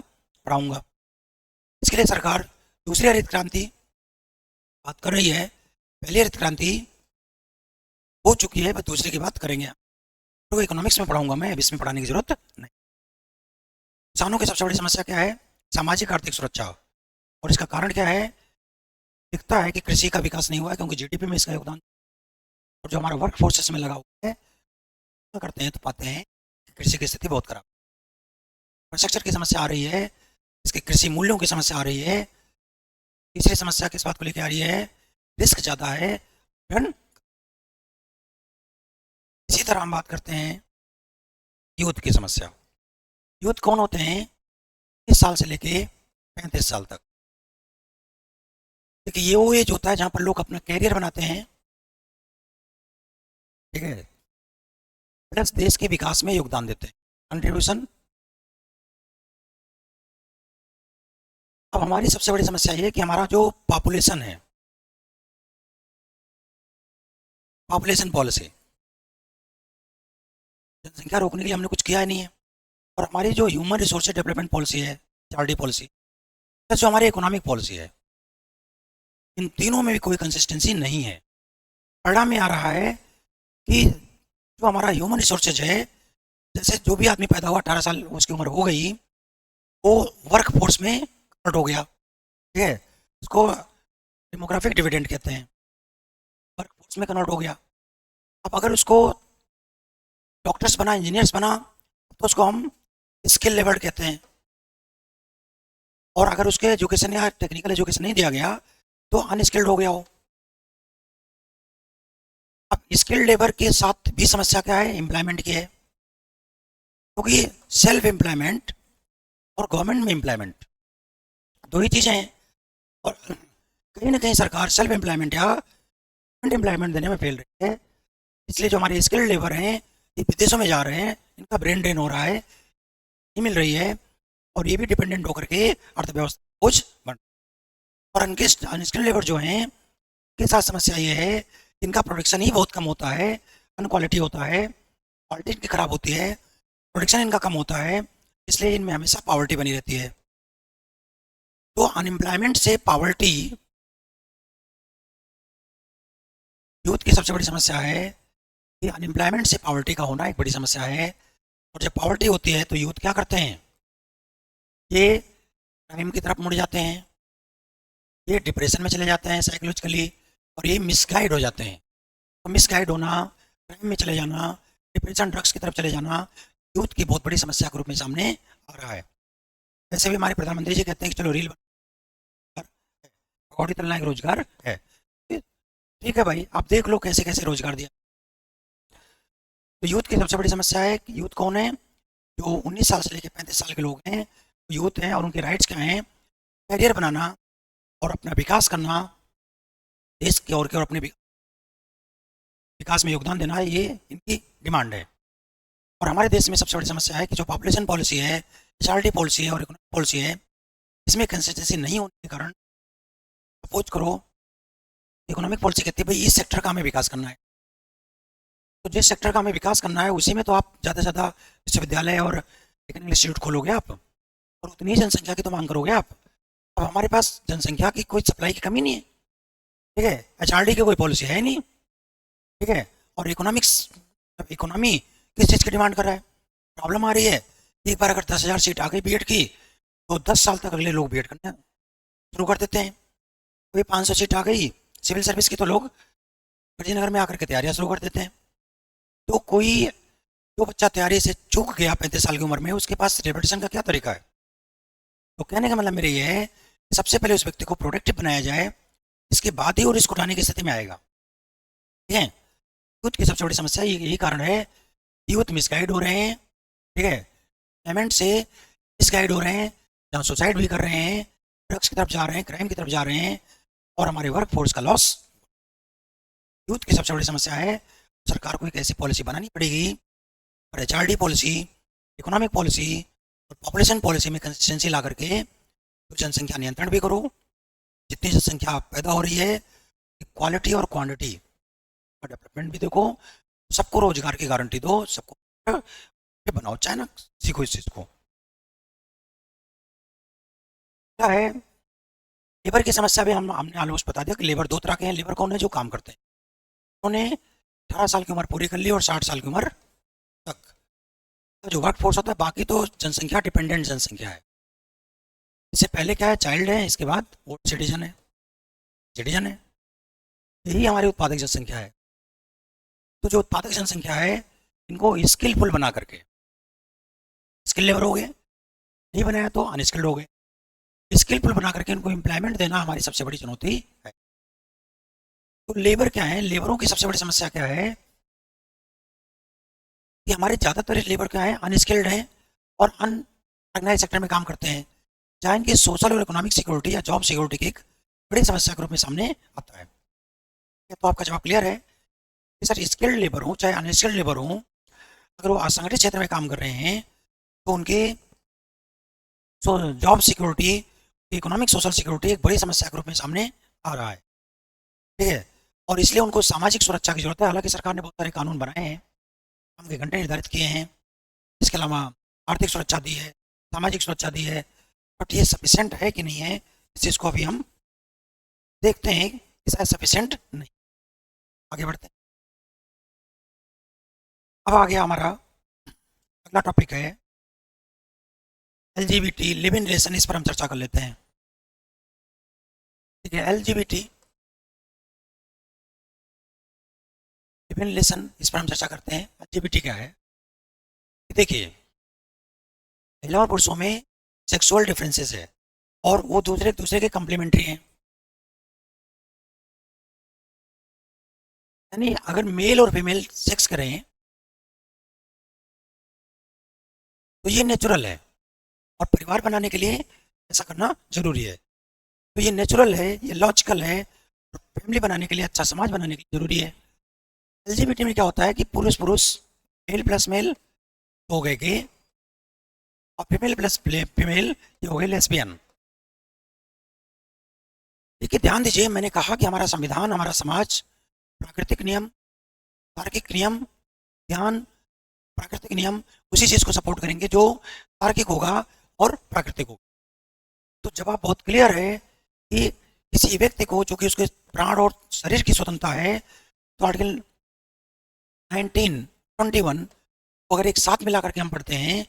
पढ़ाऊंगा। इसके लिए सरकार दूसरी हरित क्रांति बात कर रही है। पहली हरित क्रांति हो चुकी है, बस दूसरे की बात करेंगे। तो इकोनॉमिक्स में पढ़ाऊंगा मैं, अब इसमें पढ़ाने की जरूरत नहीं। किसानों की सबसे बड़ी समस्या क्या है? सामाजिक आर्थिक सुरक्षा। और इसका कारण क्या है? दिखता है कि कृषि का विकास नहीं हुआ है, क्योंकि जीडीपी में इसका योगदान, और जो हमारा वर्क फोर्सेस में लगा हुआ है, क्या करते हैं तो पाते हैं कि कृषि की स्थिति बहुत खराब। इंफ्रास्ट्रक्चर की समस्या आ रही है, इसके कृषि मूल्यों की समस्या आ रही है। तीसरी समस्या किस बात को लेकर आ रही है? रिस्क ज़्यादा है, रिटर्न। इसी तरह हम बात करते हैं यूथ की समस्या। यूथ कौन होते हैं? 30 साल से लेके 35 साल तक। देखिए, ये वो एज होता है जहाँ पर लोग अपना कैरियर बनाते हैं। ठीक है, प्लस देश के विकास में योगदान देते हैं, कंट्रीब्यूशन। अब हमारी सबसे बड़ी समस्या ये है कि हमारा जो पॉपुलेशन है, पॉपुलेशन पॉलिसी, जनसंख्या रोकने के लिए हमने कुछ किया ही नहीं है। और हमारी जो ह्यूमन रिसोर्स डेवलपमेंट पॉलिसी है, एचआरडी पॉलिसी, जो हमारी इकोनॉमिक पॉलिसी है, इन तीनों में भी कोई कंसिस्टेंसी नहीं है। परिणाम में आ रहा है कि जो हमारा ह्यूमन रिसोर्सेज है, जैसे जो भी आदमी पैदा हुआ 18 साल उसकी उम्र हो गई, वो वर्क फोर्स में कन्वर्ट हो गया। ठीक है, इसको डेमोग्राफिक डिविडेंड कहते हैं। वर्क फोर्स में कन्वर्ट हो गया। अब अगर उसको डॉक्टर्स बना, इंजीनियर्स बना, तो उसको हम स्किल लेवल कहते हैं। और अगर उसके एजुकेशन या टेक्निकल एजुकेशन नहीं दिया गया तो अनस्किल्ड हो गया हो। अब स्किल्ड लेबर के साथ भी समस्या क्या है? एम्प्लॉयमेंट की है, क्योंकि सेल्फ एम्प्लॉयमेंट और गवर्नमेंट में एम्प्लॉयमेंट दो ही चीज़ें हैं। और कहीं ना कहीं सरकार सेल्फ एम्प्लॉयमेंट या एम्प्लॉयमेंट देने में फेल रही है। इसलिए जो हमारे स्किल्ड लेबर हैं ये विदेशों में जा रहे हैं, इनका ब्रेन ड्रेन हो रहा है, नहीं मिल रही है, और ये भी डिपेंडेंट होकर के अर्थव्यवस्था कुछ बन। और अनस्किल्ड लेबर जो हैं के साथ समस्या ये है, इनका प्रोडक्शन ही बहुत कम होता है, अनक्वालिटी होता है, क्वालिटी इनकी खराब होती है, प्रोडक्शन इनका कम होता है, इसलिए इनमें हमेशा पावर्टी बनी रहती है। तो अनएम्प्लॉयमेंट से पावर्टी यूथ की सबसे बड़ी समस्या है कि अनएम्प्लॉयमेंट से पावर्टी का होना एक बड़ी समस्या है। और जब पावर्टी होती है तो यूथ क्या करते हैं? ये क्राइम की तरफ मुड़ जाते हैं, ये डिप्रेशन में चले जाते हैं साइकोलॉजिकली, और ये मिसगाइड हो जाते हैं। तो मिसगाइड होना, क्राइम में चले जाना, डिप्रेशन, ड्रग्स की तरफ चले जाना यूथ की बहुत बड़ी समस्या के रूप में सामने आ रहा है। वैसे भी हमारे प्रधानमंत्री जी कहते हैं कि चलो रील पकौड़ी तलना एक रोजगार है। ठीक है भाई, आप देख लो कैसे कैसे रोजगार दिया। तो यूथ की सबसे बड़ी समस्या है कि यूथ कौन है? जो 19 साल से लेकर 35 साल के लोग हैं, यूथ हैं, और उनके राइट्स क्या हैं? कैरियर बनाना और अपना विकास करना, देश की और अपने विकास में योगदान देना, ये इनकी डिमांड है। और हमारे देश में सबसे बड़ी समस्या है कि जो पॉपुलेशन पॉलिसी है, एचआरडी पॉलिसी है और इकोनॉमिक पॉलिसी है, इसमें कंसिस्टेंसी नहीं होने के कारण सपोज करो इकोनॉमिक पॉलिसी कहती है भाई इस सेक्टर का हमें विकास करना है, तो जिस सेक्टर का हमें विकास करना है उसी में तो आप ज़्यादा से ज़्यादा विश्वविद्यालय और टेक्निकल इंस्टीट्यूट खोलोगे आप, और उतनी ही जनसंख्या की तो मांग करोगे आप। अब हमारे पास जनसंख्या की कोई सप्लाई की कमी नहीं है, ठीक है, एचआरडी की कोई पॉलिसी है नहीं, ठीक है, और इकोनॉमिक्स, इकोनॉमी किस चीज़ की डिमांड कर रहा है? प्रॉब्लम आ रही है, एक बार अगर 10,000 सीट आ गई बीएड की तो 10 साल तक अगले लोग बीएड करना शुरू कर देते हैं। कोई 500 सीट आ गई सिविल सर्विस की तो लोग गांधीनगर में आकर के तैयारियां शुरू कर देते हैं। तो कोई जो बच्चा तैयारी से चूक गया 35 साल की उम्र में, उसके पास रिपीटेशन का क्या तरीका है? तो कहने का मतलब मेरा ये है कि सबसे पहले उस व्यक्ति को प्रोडक्टिव बनाया जाए, इसके बाद ही वो रिस्क उठाने की स्थिति में आएगा। ठीक है, यूथ की सबसे बड़ी समस्या यही कारण है, यूथ मिसगाइड हो रहे हैं, ठीक है, पेमेंट से मिसगाइड हो रहे हैं, जहाँ सुसाइड भी कर रहे हैं, ड्रग्स की तरफ जा रहे हैं, क्राइम की तरफ जा रहे हैं, और हमारे वर्क फोर्स का लॉस। यूथ की सबसे बड़ी समस्या है, सरकार को एक ऐसी पॉलिसी बनानी पड़ेगी और एचआरडी पॉलिसी, इकोनॉमिक पॉलिसी और पॉपुलेशन पॉलिसी में कंसिस्टेंसी ला करके तो जनसंख्या नियंत्रण भी करो। जितनी जनसंख्या पैदा हो रही है, क्वालिटी और क्वांटिटी का डेवलपमेंट भी देखो, सबको रोजगार की गारंटी दो, सबको बनाओ, चाहे ना सीखो इस चीज़ को। क्या है लेबर की समस्या भी हमने ऑलमोस्ट बता दिया कि लेबर दो तरह के हैं। लेबर कौन है? जो काम करते हैं, उन्होंने 18 साल की उम्र पूरी कर ली और 60 साल की उम्र तक तो जो वर्क फोर्स होता है, बाकी तो जनसंख्या डिपेंडेंट जनसंख्या है। इससे पहले क्या है? चाइल्ड है, इसके बाद ओल्ड सिटीजन है, सिटीजन है, यही हमारी उत्पादक जनसंख्या है। तो जो उत्पादक जनसंख्या है, इनको स्किलफुल बना करके, स्किल लेबर हो गए, नहीं बनाया तो अनस्किल्ड हो गए, स्किलफुल बना करके इनको एम्प्लॉयमेंट देना हमारी सबसे बड़ी चुनौती है। तो लेबर क्या है? लेबरों की सबसे बड़ी समस्या क्या है कि हमारे ज़्यादातर लेबर क्या है? अनस्किल्ड है और अनऑर्गेनाइज सेक्टर में काम करते हैं, जहाँ इनकी सोशल और इकोनॉमिक सिक्योरिटी या जॉब सिक्योरिटी की एक बड़ी समस्या के रूप में सामने आता है। तो आपका जवाब क्लियर है कि सर स्किल्ड लेबर हो चाहे अनस्किल्ड लेबर हो, अगर वो असंगठित क्षेत्र में काम कर रहे हैं तो उनके job security economic social security एक बड़ी समस्या के रूप में सामने आ रहा है, ठीक है। और इसलिए उनको सामाजिक सुरक्षा की जरूरत है। हालांकि सरकार ने बहुत सारे कानून बनाए हैं, काम के घंटे निर्धारित किए हैं, इसके अलावा आर्थिक सुरक्षा दी है, सामाजिक सुरक्षा दी है, बट ये सफिशिएंट है कि नहीं है, इस चीज़ को अभी हम देखते हैं कि शायद सफिशिएंट नहीं। आगे बढ़ते हैं। अब आ गया हमारा अगला टॉपिक है LGBT लिव इन रिलेशन। इस पर हम चर्चा कर लेते हैं, ठीक है। LGBT लिव इन रिलेशन, इस पर हम चर्चा करते हैं। LGBT क्या है? देखिए, महिला और पुरुषों में सेक्सुअल डिफरेंसेस है और वो दूसरे दूसरे के कम्प्लीमेंट्री हैं। यानी अगर मेल और फीमेल सेक्स करें तो ये नेचुरल है, और परिवार बनाने के लिए ऐसा करना जरूरी है। तो ये नेचुरल है, ये लॉजिकल है, और फैमिली बनाने के लिए, अच्छा समाज बनाने के लिए जरूरी है। एलजीबीटी में क्या होता है कि पुरुष पुरुष, मेल प्लस मेल हो गए गे, और फीमेल प्लस फीमेल ये हो गए लेस्बियन। देखिए, ध्यान दीजिए, मैंने कहा कि हमारा संविधान, हमारा समाज, प्राकृतिक नियम, तार्किक नियम, ज्ञान, प्राकृतिक नियम उसी चीज को सपोर्ट करेंगे जो तार्किक होगा और प्राकृतिक होगा। तो जवाब बहुत क्लियर है कि किसी व्यक्ति को, जो कि उसके प्राण और शरीर की स्वतंत्रता है, तो आर्टिकल 1921 को अगर एक साथ मिला करके हम पढ़ते हैं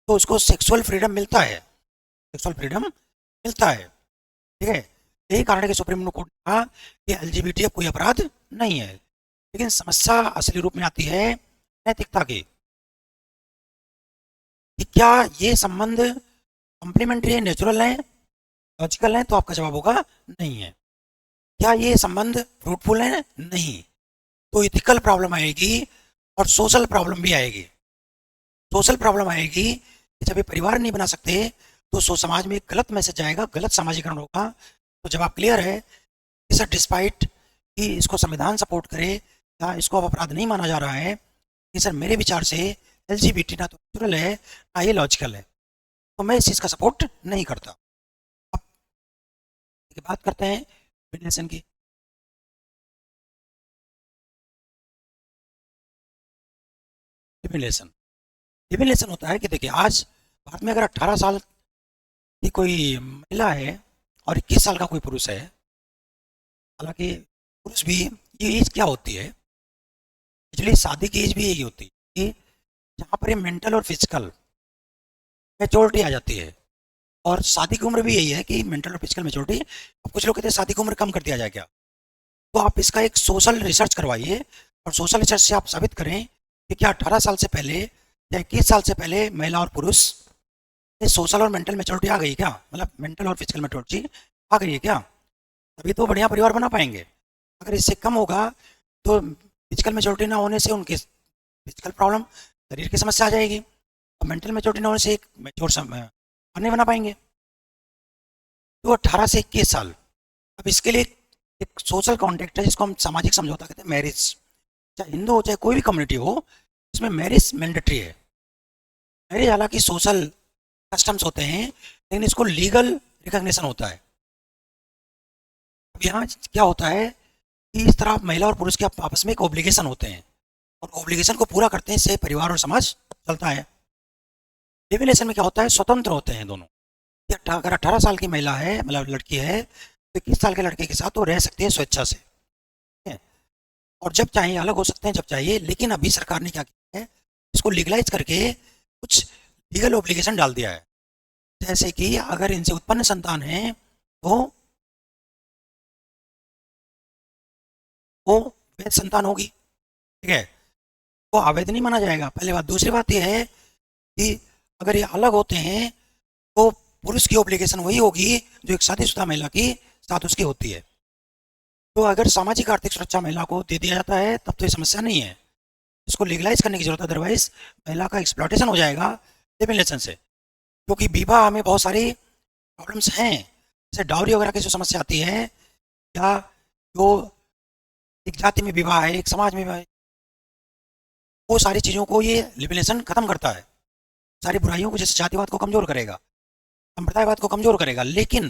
तो उसको सेक्सुअल फ्रीडम मिलता है, सेक्सुअल फ्रीडम मिलता है, ठीक है। यही कारण है कि सुप्रीम कोर्ट ने कहा कि एलजीबीटी अब कोई अपराध नहीं है। लेकिन समस्या असली रूप में आती है नैतिकता की, कि क्या ये संबंध कॉम्प्लीमेंट्री है, नेचुरल है, लॉजिकल है? तो आपका जवाब होगा नहीं है। क्या ये संबंध फ्रूटफुल है? नहीं। तो इथिकल प्रॉब्लम आएगी और सोशल प्रॉब्लम भी आएगी। सोशल प्रॉब्लम आएगी कि जब ये परिवार नहीं बना सकते तो समाज में एक गलत मैसेज जाएगा, गलत सामाजिकरण होगा। तो जवाब क्लियर है कि सर, डिस्पाइट कि इसको संविधान सपोर्ट करे या इसको अब अपराध नहीं माना जा रहा है, कि सर मेरे विचार से एलजीबीटी ना तो नेचुरल है ना ये लॉजिकल है, तो मैं इस चीज़ का सपोर्ट नहीं करता। अब बात करते हैं रिलेशन की। लिविलेशन, लिविलेशन होता है कि देखिए, आज भारत में अगर 18 साल की कोई महिला है और 21 साल का कोई पुरुष है, हालांकि पुरुष भी, ये एज क्या होती है एक्चुअली, शादी की एज भी यही होती है कि जहाँ पर ये मेंटल और फिजिकल मेच्योरिटी आ जाती है। और शादी की उम्र भी यही है कि मेंटल और फिजिकल मेच्योरिटी। अब कुछ लोग कहते हैं शादी की उम्र कम कर दिया जाए क्या? तो आप इसका एक सोशल रिसर्च करवाइए, और सोशल रिसर्च से आप साबित करें कि क्या 18 साल से पहले या 21 साल से पहले महिला और पुरुष में सोशल और मेंटल मेच्योरिटी आ गई क्या? मतलब मेंटल और फिजिकल मेच्योरिटी आ गई है क्या? तभी तो बढ़िया परिवार बना पाएंगे। अगर इससे कम होगा तो फिजिकल मेच्योरिटी ना होने से उनके फिजिकल प्रॉब्लम, शरीर की समस्या आ जाएगी, और मेंटल मेच्योरिटी ना होने से एक मेच्योर नहीं बना पाएंगे। तो 18 से 21 साल, अब इसके लिए एक सोशल कॉन्ट्रैक्ट है जिसको हम सामाजिक समझौता कहते हैं, मैरिज। चाहे हिंदू हो चाहे कोई भी कम्युनिटी हो, इसमें मैरिज मैंडेटरी है। मैरिज हालांकि सोशल कस्टम्स होते हैं, लेकिन इसको लीगल रिकॉग्निशन होता है। अब यहाँ क्या होता है कि इस तरह महिला और पुरुष के आपस में एक ऑब्लिगेशन होते हैं, और ऑब्लिगेशन को पूरा करते हैं, इससे परिवार और समाज चलता है। लिव रिलेशन में क्या होता है, स्वतंत्र होते हैं दोनों। अगर 18 साल की महिला है, मतलब लड़की है, तो 21 साल के लड़के के साथ वो रह सकती है स्वेच्छा से, ठीक है? और जब चाहिए अलग हो सकते हैं, जब चाहिए। लेकिन अभी सरकार ने क्या किया है, इसको लीगलाइज करके कुछ लीगल ऑब्लिगेशन डाल दिया है। जैसे कि अगर इनसे उत्पन्न संतान है तो वो वैध संतान होगी, ठीक है, वो अवैध नहीं माना जाएगा, पहली बात। दूसरी बात यह है कि अगर ये अलग होते हैं तो पुरुष की ऑब्लिगेशन वही होगी जो एक शादीशुदा महिला की साथ उसकी होती है। तो अगर सामाजिक आर्थिक सुरक्षा महिला को दे दिया जाता है तब तो ये समस्या नहीं है, इसको लीगलाइज करने की जरूरत है। अदरवाइज महिला का एक्सप्लॉयटेशन हो जाएगा लिव इन रिलेशन से। क्योंकि विवाह में बहुत सारी प्रॉब्लम्स हैं, जैसे डाउरी वगैरह की जो समस्या आती है, या जो एक जाति में विवाह है, एक समाज में विवाह है, वो सारी चीज़ों को ये लिव इन रिलेशन खत्म करता है। सारी बुराइयों को, जैसे जातिवाद को कमजोर करेगा। संप्रदायवाद को कमजोर करेगा। लेकिन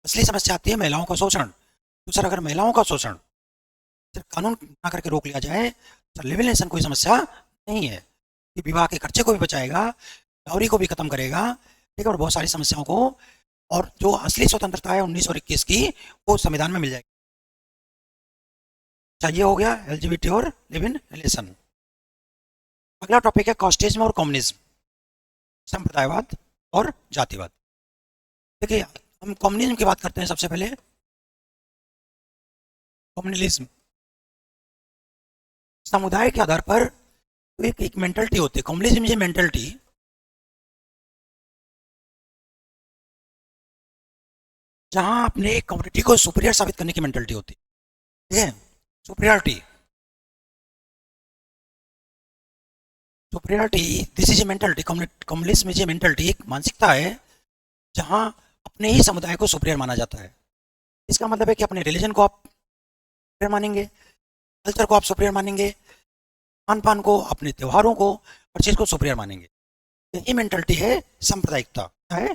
असली समस्या आती है महिलाओं का शोषण। तो सर अगर महिलाओं का शोषण सिर्फ कानून बना करके रोक लिया जाए तो लिव इन रिलेशन कोई समस्या नहीं है। ये विवाह के खर्चे को भी बचाएगा, डाउरी को भी खत्म करेगा, ठीक है, और बहुत सारी समस्याओं को, और जो असली स्वतंत्रता है 1921 की वो संविधान में मिल जाएगी। अच्छा, ये हो गया एलजीबीटी और लिव इन रिलेशन। अगला टॉपिक है कास्टिज्म और कम्युनिज्म, संप्रदायवाद और जातिवाद। देखिए हम कम्युनिज्म की बात करते हैं सबसे पहले। कम्युनलिज्म समुदाय के आधार पर एक मेंटलिटी होती है। कम्युनलिज्म ये मेंटलिटी जहां अपने कम्युनिटी को सुपीरियर साबित करने की मेंटलिटी होती है, ठीक है, superiority, superiority, this is a mentality. Communalism is a mentality, एक मानसिकता है जहां अपने ही समुदाय को सुपीरियर माना जाता है। इसका मतलब है कि अपने रिलीजन को आप सुपीरियर मानेंगे, कल्चर को आप सुपीरियर मानेंगे, खान पान को, अपने त्योहारों को, हर चीज़ को सुपीरियर मानेंगे। यही मेंटलिटी है सांप्रदायिकता है,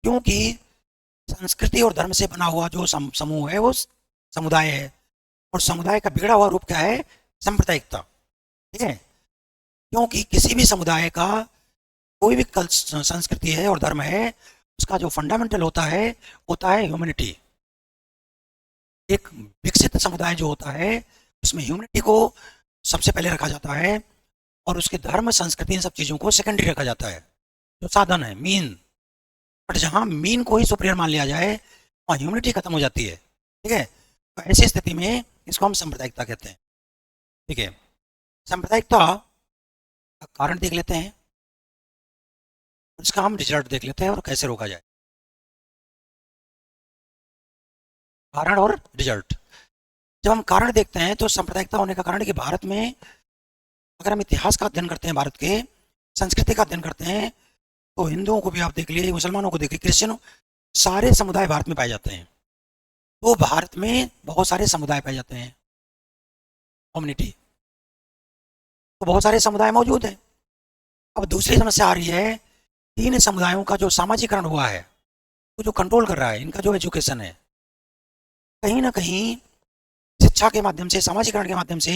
क्योंकि संस्कृति और धर्म से बना हुआ जो समूह है वो समुदाय है, और समुदाय का बिगड़ा हुआ रूप क्या है? सांप्रदायिकता, ठीक है। क्योंकि किसी भी समुदाय का कोई भी संस्कृति है और धर्म है, उसका जो फंडामेंटल होता है ह्यूमैनिटी। एक विकसित समुदाय जो होता है उसमें ह्यूमैनिटी को सबसे पहले रखा जाता है, और उसके धर्म, संस्कृति, इन सब चीज़ों को सेकेंडरी रखा जाता है, जो साधन है, मीन। बट जहाँ मीन को ही सुपीरियर मान लिया जाए वहाँ ह्यूमैनिटी खत्म हो जाती है, ठीक है। तो ऐसी स्थिति में इसको हम सांप्रदायिकता कहते हैं, ठीक है। सांप्रदायिकता का कारण देख लेते हैं, उसका हम रिजल्ट देख लेते हैं और कैसे रोका जाए। कारण और रिजल्ट। जब हम कारण देखते हैं तो सांप्रदायिकता होने का कारण कि भारत में, अगर हम इतिहास का अध्ययन करते हैं, भारत के संस्कृति का अध्ययन करते हैं, तो हिंदुओं को भी आप देख लीजिए, मुसलमानों को देखिए, क्रिश्चियनों, सारे समुदाय भारत में पाए जाते हैं। तो भारत में बहुत सारे समुदाय पाए जाते हैं, कम्युनिटी, तो बहुत सारे समुदाय मौजूद हैं। अब दूसरी समस्या आ रही है, तीन समुदायों का जो सामाजिकरण हुआ है, तो जो कंट्रोल कर रहा है, इनका जो एजुकेशन है, कहीं ना कहीं शिक्षा के माध्यम से, सामाजिकरण के माध्यम से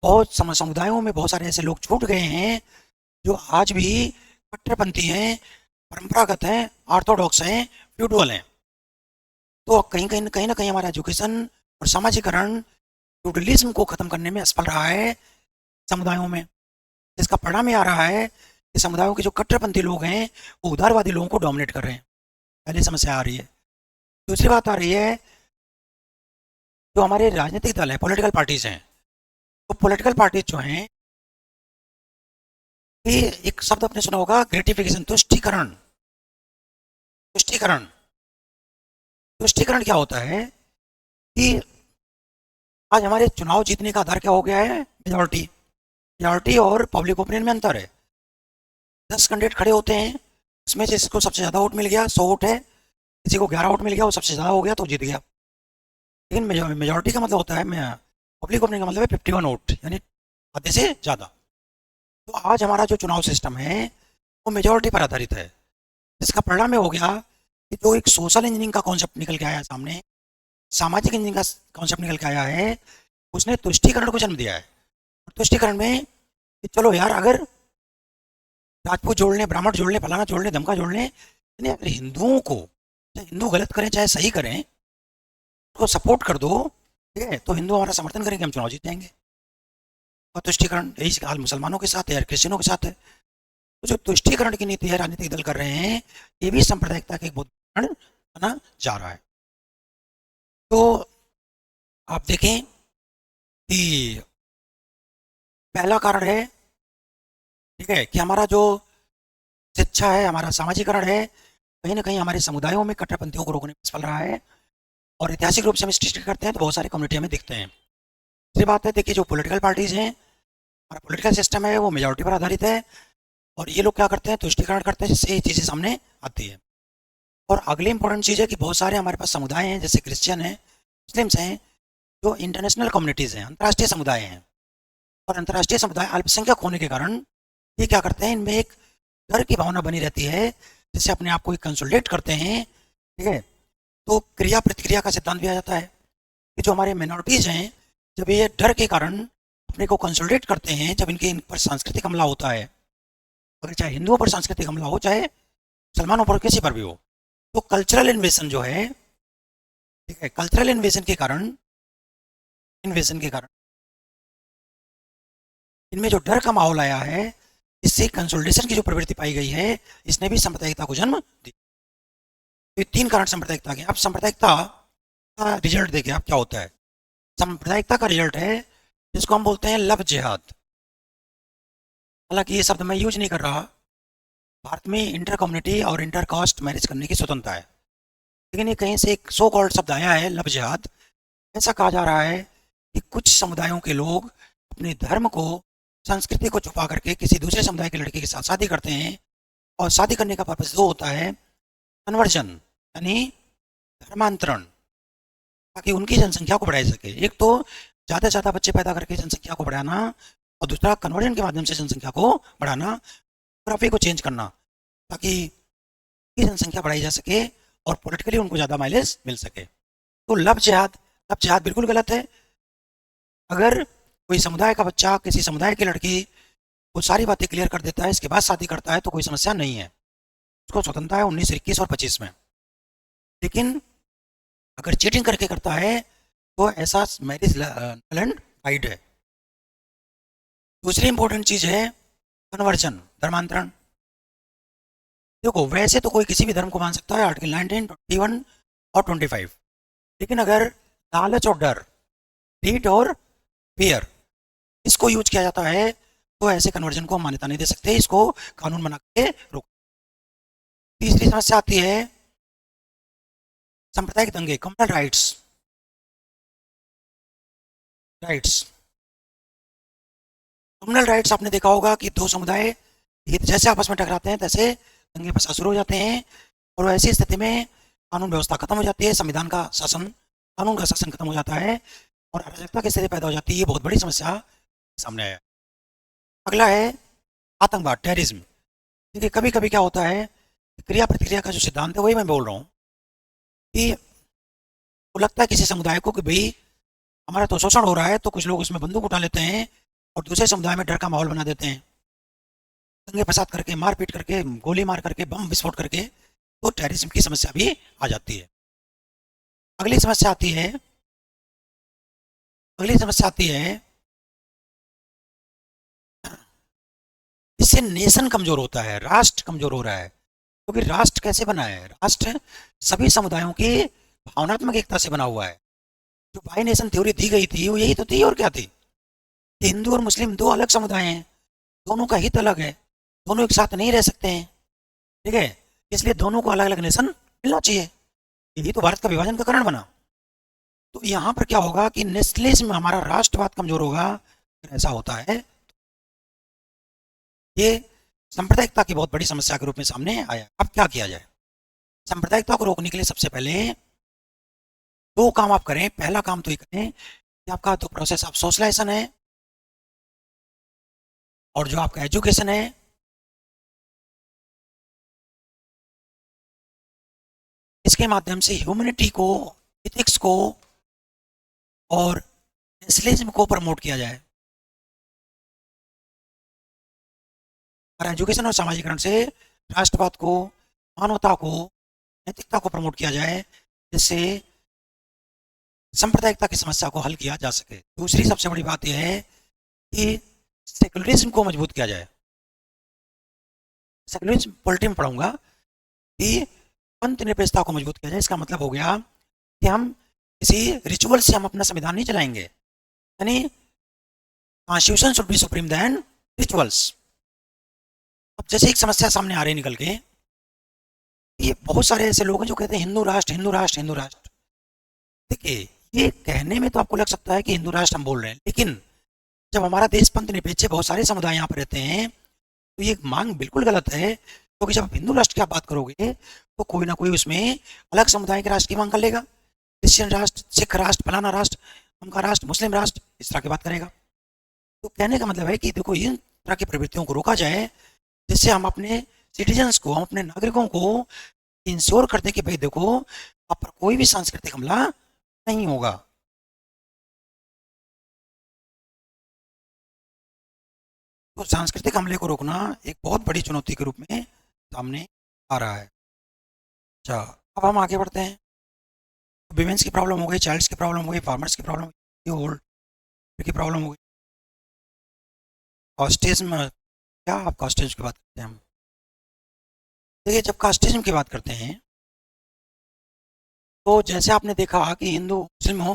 बहुत समुदायों में बहुत सारे ऐसे लोग छूट गए हैं जो आज भी कट्टरपंथी हैं, परंपरागत हैं, ऑर्थोडॉक्स हैं, फ्यूडल हैं। तो कहीं ना कहीं हमारा एजुकेशन और सामाजिकरण फ्यूडलिज्म को खत्म करने में असफल रहा है समुदायों में। इसका परिणाम ये आ रहा है कि समुदायों के जो कट्टरपंथी लोग हैं वो उदारवादी लोगों को डोमिनेट कर रहे हैं। पहली समस्या आ रही है। दूसरी बात आ रही है, जो हमारे राजनीतिक दल है, पॉलिटिकल पार्टीज हैं, तो पॉलिटिकल पार्टीज जो हैं, ये एक शब्द आपने सुना होगा, ग्रेटिफिकेशन, तुष्टीकरण। तुष्टीकरण, तुष्टीकरण क्या होता है कि आज हमारे चुनाव जीतने का आधार क्या हो गया है? मेजॉरिटी। मेजॉरिटी और पब्लिक ओपिनियन में अंतर है। 10 कैंडिडेट खड़े होते हैं, उसमें से जिसको सबसे ज़्यादा वोट मिल गया, 100 वोट है, किसी को 11 वोट मिल गया, वो सबसे ज़्यादा हो गया तो जीत गया। लेकिन मेजॉरिटी का मतलब होता है, पब्लिक ओपिनियन का मतलब है 51 वोट, यानी आधे से ज़्यादा। तो आज हमारा जो चुनाव सिस्टम है वो मेजॉरिटी पर आधारित है, जिसका परिणाम हो गया कि जो एक सोशल इंजीनियरिंग का कॉन्सेप्ट निकल के आया सामने, सामाजिक इंजीनियरिंग का कॉन्सेप्ट निकल के आया है, उसने तुष्टीकरण को जन्म दिया है। तुष्टीकरण में कि चलो यार, अगर राजपूत जोड़ लें, ब्राह्मण जोड़ लें, फलाना जोड़ लें, धमका जोड़ लें, यानी अगर हिंदुओं को, चाहे हिंदू गलत करें चाहे सही करें, तो सपोर्ट कर दो, ठीक है, तो हिंदू हमारा समर्थन करेंगे, हम चुनाव जीत जाएंगे। और तुष्टीकरण यही हाल मुसलमानों के साथ है या क्रिश्चियनों के साथ है। तो जो तुष्टीकरण की नीति है राजनीतिक दल कर रहे हैं, ये भी सांप्रदायिकता के एक बहुत बना जा रहा है। तो आप देखें कि पहला कारण है, ठीक है, कि हमारा जो शिक्षा है, हमारा सामाजिकरण है, कहीं ना कहीं हमारे समुदायों में कट्टरपंथियों को रोकने में सफल रहा है, और ऐतिहासिक रूप से हम स्टडी करते हैं तो बहुत सारे कम्युनिटी हमें दिखते हैं। दूसरी बात है, देखिए, जो पॉलिटिकल पार्टीज हैं, हमारा पॉलिटिकल सिस्टम है वो मेजॉरिटी पर आधारित है, और ये लोग क्या करते हैं? तुष्टीकरण करते हैं, जिससे ये चीज़ें सामने आती है। और अगली इंपॉर्टेंट चीज़ है कि बहुत सारे हमारे पास समुदाय हैं, जैसे क्रिश्चियन हैं, मुस्लिम्स हैं, जो इंटरनेशनल कम्युनिटीज़ हैं, अंतर्राष्ट्रीय समुदाय हैं, और अंतर्राष्ट्रीय समुदाय अल्पसंख्यक होने के कारण ये क्या करते हैं, इनमें एक डर की भावना बनी रहती है जिससे अपने आप को कंसोलिडेट करते हैं, ठीक है, तो क्रिया प्रतिक्रिया का सिद्धांत भी आ जाता है कि जो हमारे माइनॉरिटीज हैं, जब ये डर के कारण अपने को कंसोलिडेट करते हैं, जब इन पर सांस्कृतिक हमला होता है, अगर चाहे हिंदुओं पर सांस्कृतिक हमला हो, चाहे मुसलमानों पर, किसी पर भी हो, तो कल्चरल इन्वेजन जो है, ठीक है, कल्चरल इन्वेजन के कारण इनमें जो डर का माहौल आया है, इससे कंसोलिडेशन की जो प्रवृत्ति पाई गई है, इसने भी सांप्रदायिकता को जन्म दिया। तो ये 3 कारण सांप्रदायिकता के। अब सांप्रदायिकता का रिजल्ट देखिए आप क्या होता है। सांप्रदायिकता का रिजल्ट है जिसको हम बोलते हैं लव जिहाद। हालांकि ये शब्द मैं यूज नहीं कर रहा, भारत में इंटर कम्युनिटी और इंटर कास्ट मैरिज करने की स्वतंत्रता है, लेकिन ये कहीं से एक सो कॉल्ड शब्द आया है लव जिहाद। ऐसा कहा जा रहा है कि कुछ समुदायों के लोग अपने धर्म को, संस्कृति को छुपा करके किसी दूसरे समुदाय के लड़के के साथ शादी करते हैं, और शादी करने का पर्पस वो होता है कन्वर्जन, यानी धर्मांतरण, ताकि उनकी जनसंख्या को बढ़ाई सके। एक तो ज़्यादा से ज़्यादा बच्चे पैदा करके जनसंख्या को बढ़ाना, और दूसरा कन्वर्जन के माध्यम से जनसंख्या को बढ़ाना, ग्राफी को चेंज करना, ताकि जनसंख्या बढ़ाई जा सके और पॉलिटिकली उनको ज़्यादा माइलेज मिल सके। तो लव जिहाद बिल्कुल गलत है। अगर कोई समुदाय का बच्चा किसी समुदाय की लड़की को सारी बातें क्लियर कर देता है, इसके बाद शादी करता है, तो कोई समस्या नहीं है, उसको स्वतंत्रता है 19, 21 और 25 में। लेकिन अगर चीटिंग करके करता है तो ऐसा मैरिज नल एंड वाइड है। दूसरी इंपॉर्टेंट चीज है कन्वर्जन, धर्मांतरण। देखो, वैसे तो कोई किसी भी धर्म को मान सकता है, आर्टिकल 19, 21 और 25, लेकिन अगर लालच और डर, नीड और फियर, इसको यूज किया जाता है, तो ऐसे कन्वर्जन को हम मान्यता नहीं दे सकते, इसको कानून बना के रोक। तीसरी समस्या आती है सांप्रदायिक दंगे, कम्युनल राइट्स। कम्युनल राइट्स आपने देखा होगा कि दो समुदाय हित जैसे आपस में टकराते हैं, तैसे दंगे फसाद शुरू हो जाते हैं, और ऐसी स्थिति में कानून व्यवस्था खत्म हो जाती है, संविधान का शासन, कानून का शासन खत्म हो जाता है, और अराजकता की स्थिति पैदा हो जाती है। ये बहुत बड़ी समस्या सामने आया। अगला है आतंकवाद, टेररिज्म। देखिए, कभी कभी क्या होता है, क्रिया प्रतिक्रिया का जो सिद्धांत है वही मैं बोल रहा हूँ कि वो लगता है किसी समुदाय को कि भाई हमारा तो शोषण हो रहा है, तो कुछ लोग उसमें बंदूक उठा लेते हैं और दूसरे समुदाय में डर का माहौल बना देते हैं, दंगे फसाद करके, मारपीट करके, गोली मार करके, बम विस्फोट करके, तो टेररिज्म की समस्या भी आ जाती है। अगली समस्या आती है इससे नेशन कमजोर होता है, राष्ट्र कमजोर हो रहा है। क्योंकि राष्ट्र कैसे बना है? राष्ट्र सभी समुदायों की भावनात्मक एकता से बना हुआ है। जो बाई नेशन थ्योरी दी गई थी वो यही तो थी, और क्या थी? हिंदू और मुस्लिम दो अलग समुदाय हैं, दोनों का हित अलग है, दोनों एक साथ नहीं रह सकते हैं, ठीक है, इसलिए दोनों को अलग अलग नेशन मिलना चाहिए। यही तो भारत का विभाजन का कारण बना। तो यहाँ पर क्या होगा कि नेशनलिज्म, हमारा राष्ट्रवाद कमजोर होगा। ऐसा होता है, ये सांप्रदायिकता की बहुत बड़ी समस्या के रूप में सामने आया। अब क्या किया जाए? सांप्रदायिकता को रोकने के लिए सबसे पहले 2 काम आप करें। पहला काम तो ये करें कि आपका जो प्रोसेस ऑफ सोशलाइजेशन है और जो आपका एजुकेशन है, इसके माध्यम से ह्यूमैनिटी को, एथिक्स को और नेशनलिज्म को प्रमोट किया जाए। और एजुकेशन और सामाजिकरण से राष्ट्रवाद को, मानवता को, नैतिकता को प्रमोट किया जाए, जिससे सांप्रदायिकता की समस्या को हल किया जा सके। दूसरी सबसे बड़ी बात यह है कि सेकुलरिज्म को मजबूत किया जाए। सेकुलरिज्म पॉलिटी में पढ़ूंगा कि पंथ निरपेक्षता को मजबूत किया जाए। इसका मतलब हो गया कि हम किसी रिचुअल से हम अपना संविधान नहीं चलाएंगे, यानी constitution should be supreme than rituals. अब जैसे एक समस्या सामने आ रही निकल के, ये बहुत सारे ऐसे लोग हैं जो कहते हैं हिंदू राष्ट्र, हिंदू राष्ट्र, हिंदू राष्ट्र। देखिए, ये कहने में तो आपको लग सकता है कि हिंदू राष्ट्र हम बोल रहे हैं, लेकिन जब हमारा देश पंथ निरपेक्ष बहुत सारे समुदाय यहाँ पर रहते हैं, तो ये मांग बिल्कुल गलत है। क्योंकि जब हिंदू राष्ट्र की आप बात करोगे तो कोई ना कोई उसमें अलग समुदाय के राष्ट्र की मांग कर लेगा। क्रिश्चियन राष्ट्र, सिख राष्ट्र, फलाना राष्ट्र, उनका राष्ट्र, मुस्लिम राष्ट्र, इस तरह की बात करेगा। तो कहने का मतलब है कि देखो, इन तरह की प्रवृत्तियों को रोका जाए, जिससे हम अपने सिटीजन्स को, हम अपने नागरिकों को इंश्योर करते कि भाई देखो, आप पर कोई भी सांस्कृतिक हमला नहीं होगा। तो सांस्कृतिक हमले को रोकना एक बहुत बड़ी चुनौती के रूप में सामने आ रहा है। अच्छा, अब हम आगे बढ़ते हैं। विमेंस की प्रॉब्लम हो गई, चाइल्ड्स की प्रॉब्लम हो गई, फार्मर्स की प्रॉब्लम हो गई, ओल्ड की प्रॉब्लम हो गई। कास्टिज्म, क्या आप कास्टिज्म की बात करते हैं हम? देखिए, जब कास्टिज्म की बात करते हैं तो जैसे आपने देखा कि हिंदू मुस्लिम हो,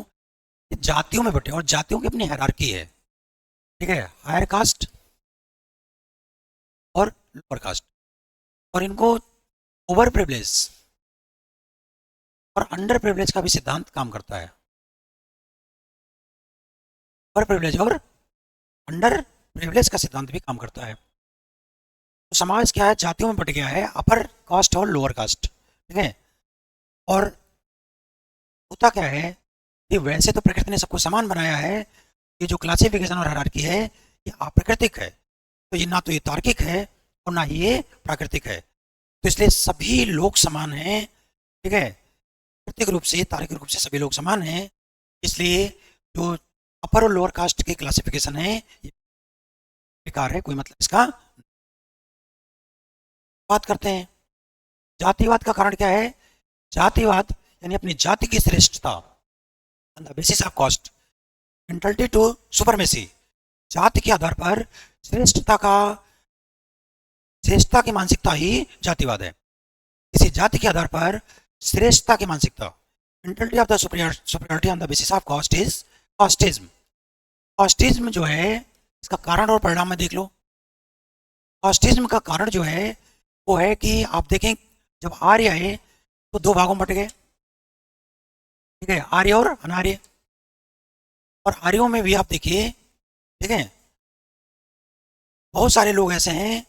ये जातियों में बटे, और जातियों की अपनी हायरार्की है। ठीक है, हायर कास्ट और लोअर कास्ट, और इनको ओवर प्रिविलेज और अंडर प्रिविलेज का भी सिद्धांत काम करता है। ओवर प्रिविलेज और अंडर प्रिविलेज का सिद्धांत भी काम करता है। तो समाज क्या है, जातियों में बट गया है, अपर कास्ट और लोअर कास्ट। ठीक है, और होता क्या है कि वैसे तो प्रकृति ने सबको समान बनाया है, ये जो क्लासिफिकेशन और हायरार्की है ये अप्राकृतिक है। तो ये ना तो ये तार्किक है और ना ही ये प्राकृतिक है। तो इसलिए सभी लोग समान हैं। ठीक है, प्राकृतिक रूप से, तार्किक रूप से सभी लोग समान हैं। इसलिए जो अपर और लोअर कास्ट की क्लासिफिकेशन है ये बेकार है, कोई मतलब इसका। बात करते हैं जातिवाद का कारण क्या है। जातिवाद यानी अपनी जाति की श्रेष्ठता, on the basis of caste, mentality to supremacy, जाति के आधार पर श्रेष्ठता की मानसिकता ही जातिवाद है। किसी जाति के आधार पर श्रेष्ठता की मानसिकता, mentality of the superiority on the basis of caste is casteism. Casteism जो है, इसका कारण और परिणाम में देख लो। कास्टिज्म का कारण जो है वो है कि आप देखें, जब आर्य आए तो दो भागों में बट गए। ठीक है, आर्य और अनार्य। और आर्यों में भी आप देखिए, ठीक है, बहुत सारे लोग ऐसे हैं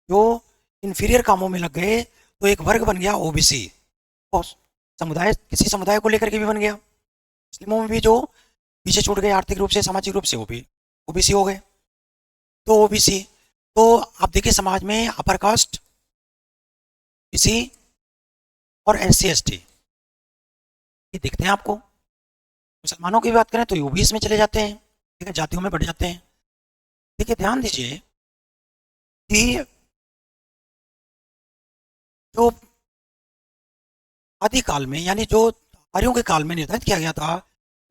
जो इंफीरियर कामों में लग गए, तो एक वर्ग बन गया ओबीसी। और समुदाय, किसी समुदाय को लेकर के भी बन गया। मुस्लिमों में भी जो पीछे छूट गए आर्थिक रूप से, सामाजिक रूप से, वो भी ओबीसी हो गए। तो ओबीसी, तो आप देखिए समाज में अपर कास्ट, बीसी और एससी एसटी ये दिखते हैं आपको। मुसलमानों की बात करें तो यूबी इसमें चले जाते हैं। ठीक है, जातियों में बढ़ जाते हैं। देखिए, ध्यान दीजिए कि जो आदि काल में, यानी जो आर्यों के काल में निर्धारित किया गया था,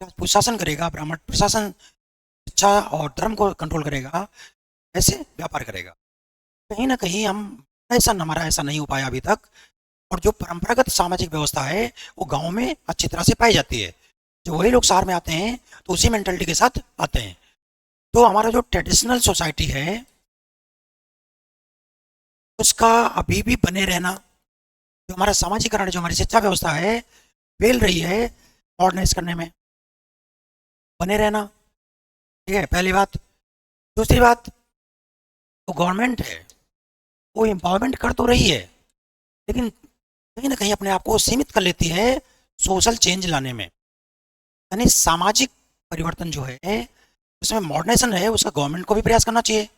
प्रशासन करेगा ब्राह्मण, प्रशासन शिक्षा और धर्म को कंट्रोल करेगा, ऐसे व्यापार करेगा। कहीं ना कहीं हम ऐसा, हमारा ऐसा नहीं हो पाया अभी तक। और जो परंपरागत सामाजिक व्यवस्था है वो गांव में अच्छी तरह से पाई जाती है। जो वही लोग शहर में आते हैं तो उसी मेंटलिटी के साथ आते हैं। तो हमारा जो ट्रेडिशनल सोसाइटी है उसका अभी भी बने रहना, जो हमारा सामाजिकरण, जो हमारी शिक्षा व्यवस्था है, फेल रही है मॉडर्नाइज करने में, बने रहना। ठीक है, पहली बात। दूसरी बात, तो गवर्नमेंट है वो एम्पावरमेंट कर तो रही है, लेकिन कहीं ना कहीं अपने आप को सीमित कर लेती है सोशल चेंज लाने में। यानी सामाजिक परिवर्तन जो है उसमें मॉडर्नाइजेशन है, उसका गवर्नमेंट को भी प्रयास करना चाहिए।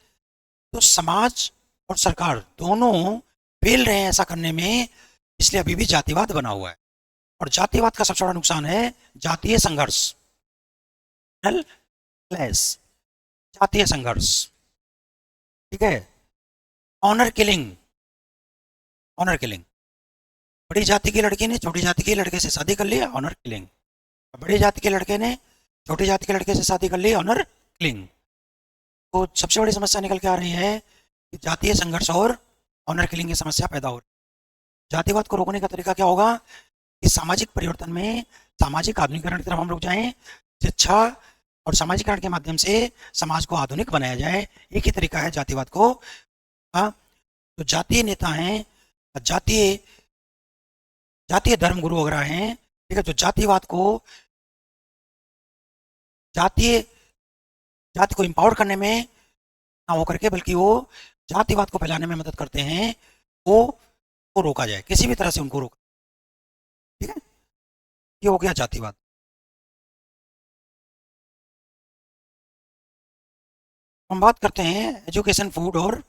तो समाज और सरकार दोनों फेल रहे हैं ऐसा करने में, इसलिए अभी भी जातिवाद बना हुआ है। और जातिवाद का सबसे बड़ा नुकसान है जातीय संघर्ष, क्लैश, जातीय संघर्ष। ठीक है, ऑनर किलिंग, ऑनर किलिंग, बड़ी जाति के लड़के ने छोटी जाति के लड़के से शादी कर ली, ऑनर किलिंग। बड़ी जाति के लड़के ने छोटी जाति के लड़के से शादी कर ली, ऑनर किलिंग। तो सबसे बड़ी समस्या निकल के आ रही है कि जातीय संघर्ष और ऑनर किलिंग की समस्या पैदा हो रही है। जातिवाद को रोकने का तरीका क्या होगा कि सामाजिक परिवर्तन में, सामाजिक आधुनिकीकरण की तरफ हम लोग जाएं, शिक्षा और सामाजिकरण के माध्यम से समाज को आधुनिक बनाया जाए। एक ही तरीका है जातिवाद को। हाँ, तो जातीय नेता हैं, जातीय जातीय धर्म गुरु वगैरह हैं, ठीक है, जो जातिवाद को, जातीय जाति को एम्पावर करने में ना हो करके, बल्कि वो जातिवाद को फैलाने में मदद करते हैं, वो रोका जाए, किसी भी तरह से उनको रोका। ठीक है, ये हो गया जातिवाद। हम बात करते हैं एजुकेशन, फूड और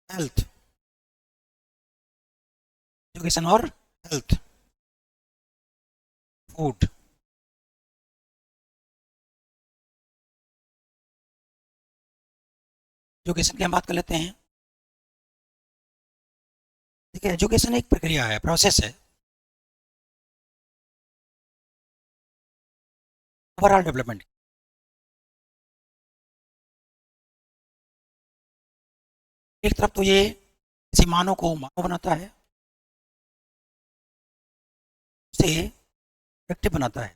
हेल्थ। एजुकेशन और हेल्थ, फूड। एजुकेशन की हम बात कर लेते हैं। देखिए, एजुकेशन एक प्रक्रिया है, प्रोसेस है ओवरऑल डेवलपमेंट। एक तरफ तो ये किसी मानव को मानव बनाता है, उसे इफेक्टिव बनाता है,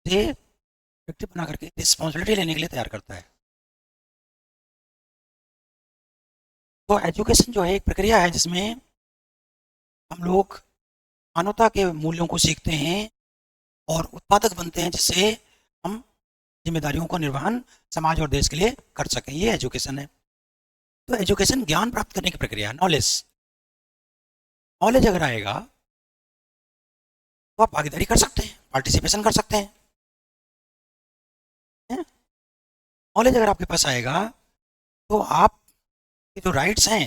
उसे इफेक्टिव बना करके रिस्पॉन्सिबिलिटी लेने के लिए तैयार करता है। तो एजुकेशन जो है एक प्रक्रिया है जिसमें हम लोग मानवता के मूल्यों को सीखते हैं और उत्पादक बनते हैं, जिससे हम जिम्मेदारियों का निर्वहन समाज और देश के लिए कर सकें। ये एजुकेशन है। तो एजुकेशन ज्ञान प्राप्त करने की प्रक्रिया, नॉलेज। नॉलेज अगर आएगा तो आप भागीदारी कर सकते हैं, पार्टिसिपेशन कर सकते हैं। नॉलेज अगर आपके पास आएगा तो आप के जो राइट्स हैं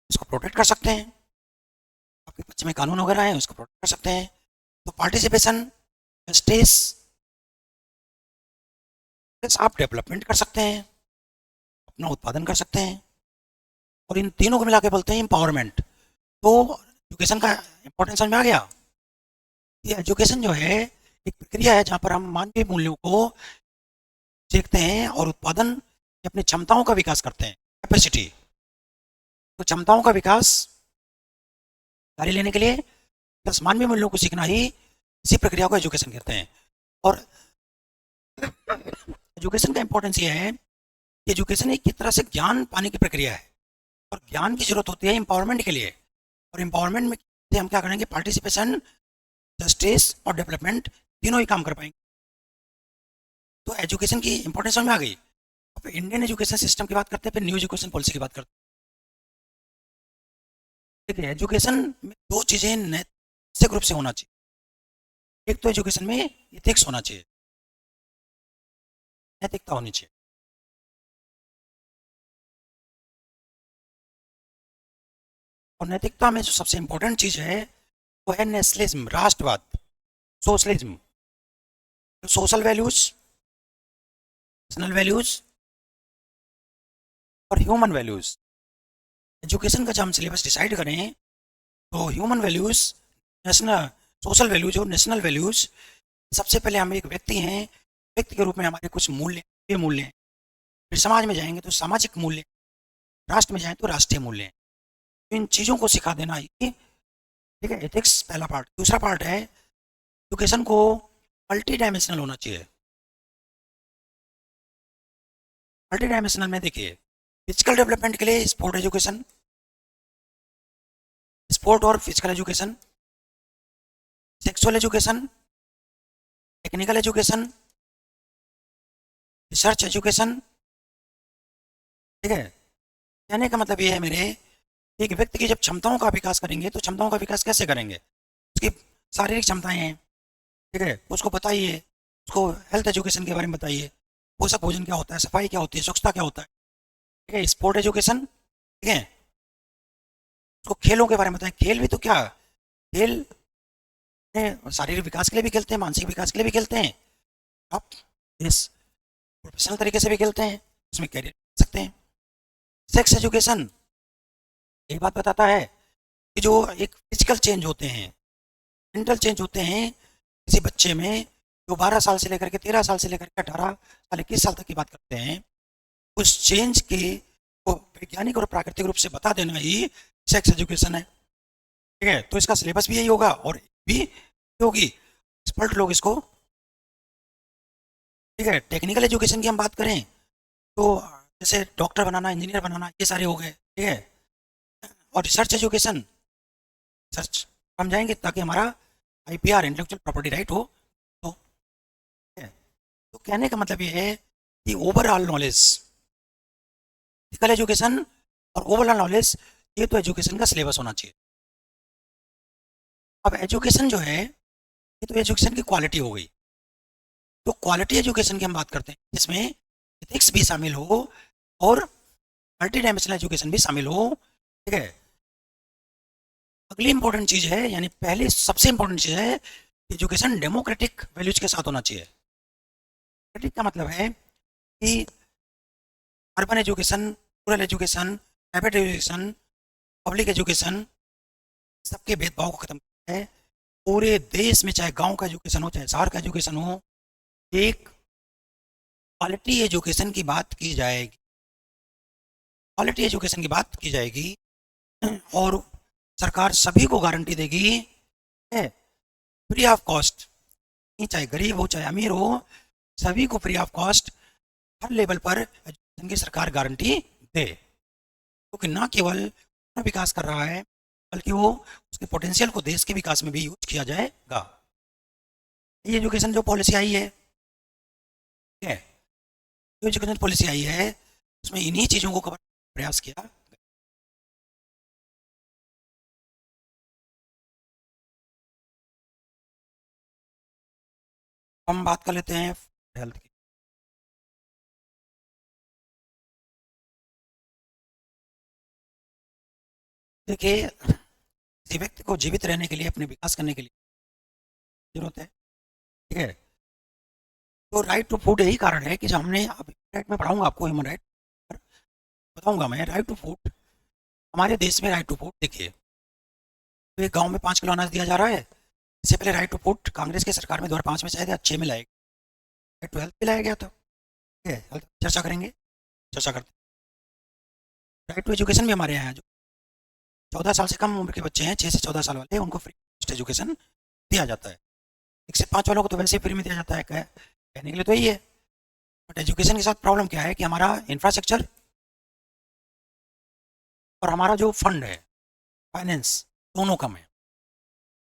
उसको प्रोटेक्ट कर सकते हैं, आपके बच्चे में कानून वगैरह हैं उसको प्रोटेक्ट कर सकते हैं। तो पार्टिसिपेशन, जस्टिस, आप डेवलपमेंट कर सकते हैं, अपना उत्पादन कर सकते हैं, और इन तीनों को मिला के बोलते हैं एम्पावरमेंट। तो एजुकेशन का इंपॉर्टेंस समझ में आ गया। ये एजुकेशन जो है एक प्रक्रिया है जहाँ पर हम मानवीय मूल्यों को सीखते हैं और उत्पादन या अपनी क्षमताओं का विकास करते हैं, कैपेसिटी। तो क्षमताओं का विकास जारी लेने के लिए प्लस मानवीय मूल्यों को सीखना ही इसी प्रक्रिया को एजुकेशन कहते हैं। और एजुकेशन का इंपॉर्टेंस ये है कि एजुकेशन एक तरह से ज्ञान पाने की प्रक्रिया है, और ज्ञान की जरूरत होती है एम्पावरमेंट के लिए। और एम्पावरमेंट में हम क्या करेंगे, पार्टिसिपेशन, जस्टिस और डेवलपमेंट तीनों ही काम कर पाएंगे। तो एजुकेशन की इंपॉर्टेंस समझ में आ गई। अब इंडियन एजुकेशन सिस्टम की बात करते हैं, फिर न्यू एजुकेशन पॉलिसी की बात करते हैं। देखिए, एजुकेशन में दो चीज़ें नैतिक रूप से होना चाहिए। एक तो एजुकेशन में इथिक्स होना चाहिए, नैतिकता होनी चाहिए। और नैतिकता में जो सबसे इंपॉर्टेंट चीज़ है वो है नेशनलिज्म, राष्ट्रवाद, socialism, social values, national values और ह्यूमन वैल्यूज। एजुकेशन का जब हम सिलेबस डिसाइड करें तो human values, national, social values और नेशनल वैल्यूज, सबसे पहले हम एक व्यक्ति हैं, व्यक्ति के रूप में हमारे कुछ मूल्य, ये मूल्य हैं। फिर समाज में जाएंगे तो सामाजिक मूल्य, राष्ट्र में जाएं तो राष्ट्रीय मूल्य हैं। तो इन चीज़ों को सिखा देना ही, ठीक है, एथिक्स पहला पार्ट। दूसरा पार्ट है एजुकेशन को मल्टी डायमेंशनल होना चाहिए। मल्टी डायमेंशनल में देखिए, फिजिकल डेवलपमेंट के लिए स्पोर्ट एजुकेशन, स्पोर्ट और physical education, sexual education, technical education, research education. ठीक है, कहने का मतलब ये है मेरे, एक व्यक्ति की जब क्षमताओं का विकास करेंगे तो क्षमताओं का विकास कैसे करेंगे, उसकी शारीरिक क्षमताएं हैं, ठीक है, उसको बताइए, उसको हेल्थ एजुकेशन के बारे में बताइए, पोषक भोजन क्या होता है, सफाई क्या होती है, स्वच्छता क्या होता है, ठीक है, स्पोर्ट एजुकेशन, ठीक है, उसको खेलों के बारे में बताएं, खेल भी तो क्या, खेल शारीरिक विकास के लिए भी खेलते हैं, मानसिक विकास के लिए भी खेलते हैं, आप इस प्रोफेशनल तरीके से भी खेलते हैं, उसमें कैरियर कर सकते हैं। सेक्स एजुकेशन ये बात बताता है कि जो एक फिजिकल चेंज होते हैं, मेंटल चेंज होते हैं किसी बच्चे में, जो 12 साल से लेकर के 13 साल से लेकर के 18 साल 21 साल तक की बात करते हैं, उस चेंज के को वैज्ञानिक और प्राकृतिक रूप से बता देना ही सेक्स एजुकेशन है। ठीक है, तो इसका सिलेबस भी यही होगा और भी होगी, एक्सपर्ट लोग इसको। ठीक है, टेक्निकल एजुकेशन की हम बात करें तो जैसे डॉक्टर बनाना, इंजीनियर बनाना, ये सारे हो गए। ठीक है, और रिसर्च एजुकेशन, रिसर्च हम जाएंगे ताकि हमारा आईपीआर, इंटेलेक्चुअल प्रॉपर्टी राइट हो। तो तो कहने का मतलब ये है कि ओवरऑल नॉलेज, फिजिकल एजुकेशन और ओवरऑल नॉलेज, ये तो एजुकेशन का सिलेबस होना चाहिए। अब एजुकेशन जो है ये तो एजुकेशन की क्वालिटी हो गई। तो क्वालिटी एजुकेशन की हम बात करते हैं जिसमें एथिक्स भी शामिल हो और मल्टी डायमेंशनल एजुकेशन भी शामिल हो। ठीक है, अगली इंपॉर्टेंट चीज है, यानी पहली सबसे इंपॉर्टेंट चीज है, एजुकेशन डेमोक्रेटिक वैल्यूज के साथ होना चाहिए। डेमोक्रेटिक का मतलब है कि urban education, rural education, private education, public education, सबके भेदभाव को खत्म करना है। पूरे देश में चाहे गांव का एजुकेशन हो चाहे शहर का एजुकेशन हो, एक क्वालिटी एजुकेशन की बात की जाएगी, क्वालिटी एजुकेशन की बात की जाएगी। और सरकार सभी को गारंटी देगी है, फ्री ऑफ कॉस्ट, चाहे गरीब हो चाहे अमीर हो, सभी को free of cost her level पर एजुकेशन की सरकार गारंटी दे। क्योंकि ना केवल अपना विकास कर रहा है, बल्कि वो उसके पोटेंशियल को देश के विकास में भी यूज किया जाएगा। ये एजुकेशन जो पॉलिसी आई है, ठीक है, जो एजुकेशन पॉलिसी आई है उसमें इन्हीं चीज़ों को कवर प्रयास किया। हम बात कर लेते हैं हेल्थ की। देखिए, किसी व्यक्ति को जीवित रहने के लिए, अपने विकास करने के लिए जरूरत है। ठीक है, तो राइट टू फूड यही कारण है कि जो हमने अब राइट में पढ़ाऊंगा आपको, ह्यूमन राइट बताऊंगा मैं, राइट टू फूड। हमारे देश में राइट टू फूड, देखिए, तो एक गांव में 5 किलो अनाज दिया जा रहा है। इससे पहले राइट टू फूड कांग्रेस की सरकार में 2005 में शायद 6 में लाया गया, राइट टू हेल्थ भी लाया गया था। ठीक है, हेल्थ चर्चा करेंगे, चर्चा करते हैं। राइट टू एजुकेशन भी हमारे यहाँ है, जो 14 साल से कम उम्र के बच्चे हैं, 6 से 14 साल वाले, उनको फ्री एजुकेशन दिया जाता है। 1 से 5 वालों को तो वैसे ही फ्री में दिया जाता है, कहने के लिए तो यही है। बट एजुकेशन के साथ प्रॉब्लम क्या है कि हमारा इंफ्रास्ट्रक्चर और हमारा जो फंड है, फाइनेंस, दोनों कम है।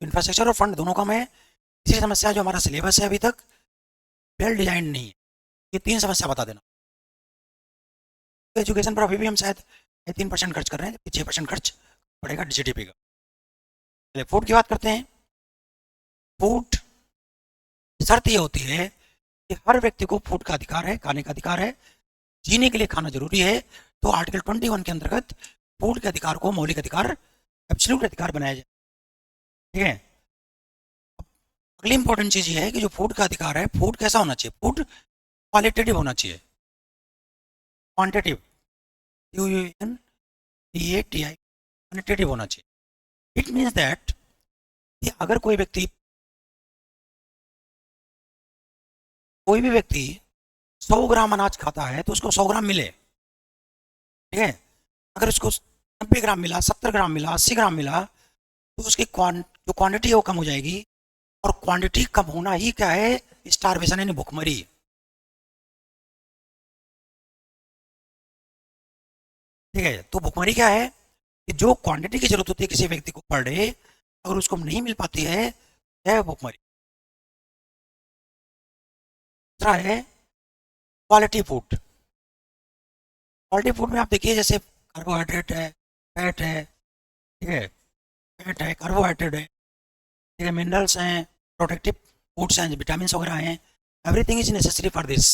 इंफ्रास्ट्रक्चर और फंड दोनों कम है। तीसरी समस्या, जो हमारा सिलेबस है अभी तक वेल डिजाइन नहीं है। ये 3 समस्या बता देना। तो एजुकेशन पर अभी भी हम शायद 3% खर्च कर रहे हैं, जबकि 6% खर्च पड़ेगा जीडीपी का। चलिए फूड की बात करते हैं। फूड, शर्त ये होती है कि हर व्यक्ति को फूड का अधिकार है, खाने का अधिकार है, जीने के लिए खाना जरूरी है। तो आर्टिकल 21 के अंतर्गत फूड के अधिकार को मौलिक अधिकार, एब्सोल्यूट अधिकार बनाया जाए। ठीक है, अगली इंपॉर्टेंट चीज ये है कि जो फूड का अधिकार है, फूड कैसा होना चाहिए? फूड क्वालिटेटिव होना चाहिए, क्वांटिटिव, QUANTATIV, क्वांटिटेटिव होना चाहिए। इट मीन्स दैट अगर कोई भी व्यक्ति 100 ग्राम अनाज खाता है तो उसको 100 ग्राम मिले। ठीक है, अगर उसको 90 ग्राम मिला, 70 ग्राम मिला, 80 ग्राम मिला, तो उसकी जो क्वांटिटी है वो कम हो जाएगी। और क्वांटिटी कम होना ही क्या है? स्टारवेशन, यानी भुखमरी। ठीक है, तो भुखमरी क्या है कि जो क्वांटिटी की जरूरत होती है किसी व्यक्ति को पर डे, अगर उसको नहीं मिल पाती है, क्या है? भुखमरी। दूसरा है क्वालिटी फूड। क्वालिटी फूड में आप देखिए, जैसे कार्बोहाइड्रेट है, फैट है, ठीक है, फैट है, कार्बोहाइड्रेट है, ठीक है, मिनरल्स हैं, प्रोटेक्टिव फूड्स हैं, विटामिन वगैरह हैं, everything is necessary for this.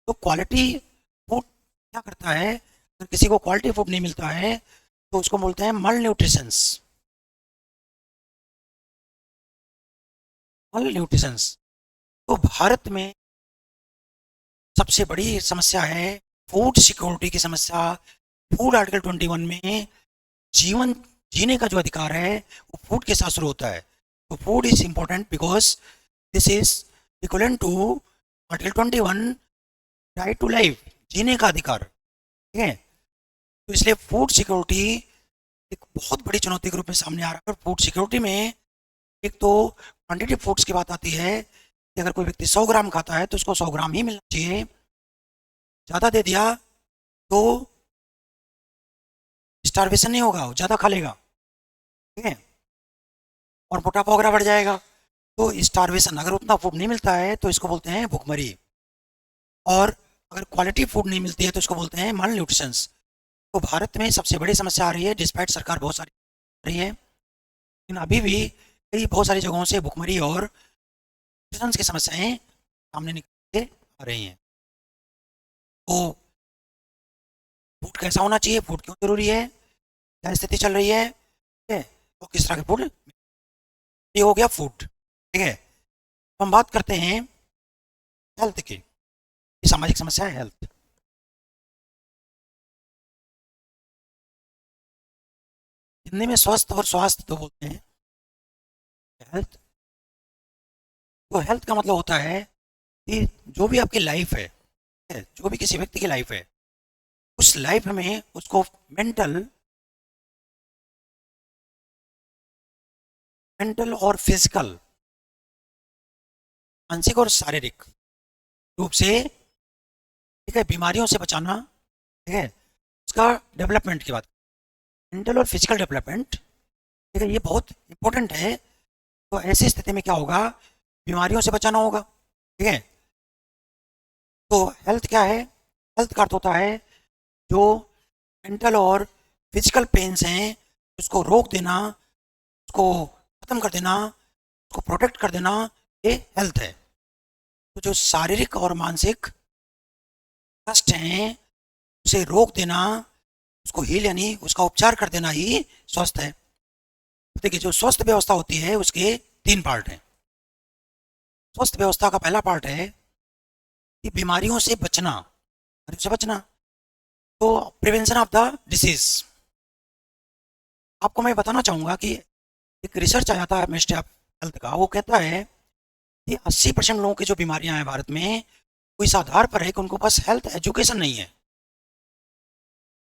तो क्वालिटी फूड क्या करता है? अगर किसी को क्वालिटी फूड नहीं मिलता है तो उसको बोलते हैं मल न्यूट्रिशंस। मल न्यूट्रिशंस। तो भारत में सबसे बड़ी समस्या है फूड सिक्योरिटी की समस्या। फूड आर्टिकल 21 में जीवन जीने का जो अधिकार है वो फूड के साथ शुरू होता है। तो food is important because this is equivalent to article 21, right to life, जीने का अधिकार। ठीक है, तो इसलिए फूड सिक्योरिटी एक बहुत बड़ी चुनौती के रूप में सामने आ रहा है। और फूड सिक्योरिटी में एक तो क्वांटिटी फूड्स की बात आती है कि अगर कोई व्यक्ति 100 ग्राम खाता है तो उसको 100 ग्राम ही मिलना चाहिए। ज़्यादा दे दिया तो स्टारवेशन नहीं होगा, वो ज़्यादा खा लेगा। ठीक है, और मोटापा वगैरह बढ़ जाएगा। तो स्टारवेशन, अगर उतना फूड नहीं मिलता है तो इसको बोलते हैं भुखमरी। और अगर क्वालिटी फूड नहीं मिलती है तो इसको बोलते हैं माल न्यूट्रिशंस। तो भारत में सबसे बड़ी समस्या आ रही है, डिस्पाइट सरकार बहुत सारी रही है, लेकिन अभी भी कई बहुत सारी जगहों से भुखमरी और न्यूट्रिशंस की समस्याएं सामने निकल के आ रही हैं। तो फूड कैसा होना चाहिए, फूड क्यों जरूरी है, क्या स्थिति चल रही है, ठीक है, और किस तरह के फूड। ये हो गया फूड, ठीक है। तो हम बात करते हैं हेल्थ की। ये सामाजिक समस्या है हेल्थ। हिंदी में स्वस्थ और स्वास्थ्य तो बोलते हैं हेल्थ। तो हेल्थ का मतलब होता है कि जो भी आपकी लाइफ है, जो भी किसी व्यक्ति की लाइफ है, उस लाइफ में उसको मेंटल मेंटल और फिजिकल, मानसिक और शारीरिक रूप से, ठीक है, बीमारियों से बचाना, ठीक है, उसका डेवलपमेंट की बात, मेंटल और फिजिकल डेवलपमेंट, ठीक है, ये बहुत इंपॉर्टेंट है। तो ऐसी स्थिति में क्या होगा, बीमारियों से बचाना होगा, ठीक है। तो हेल्थ क्या है, हेल्थ का अर्थ होता है जो मेंटल और फिजिकल पेन्स हैं उसको रोक देना, उसको खत्म कर देना, उसको प्रोटेक्ट कर देना, ये हेल्थ है। तो जो शारीरिक और मानसिक कष्ट हैं उसे रोक देना, उसको हील यानी उसका उपचार कर देना ही स्वस्थ है। देखिए, जो स्वस्थ व्यवस्था होती है उसके तीन पार्ट हैं। स्वस्थ व्यवस्था का पहला पार्ट है कि बीमारियों से बचना, बीमारियों से बचना, तो प्रिवेंशन ऑफ द डिसीज। आपको मैं बताना चाहूँगा कि एक रिसर्च आया था मिनिस्ट्री ऑफ हेल्थ का, वो कहता है कि 80% लोगों की जो बीमारियां हैं भारत में, वो इस आधार पर है कि उनको पास हेल्थ एजुकेशन नहीं है।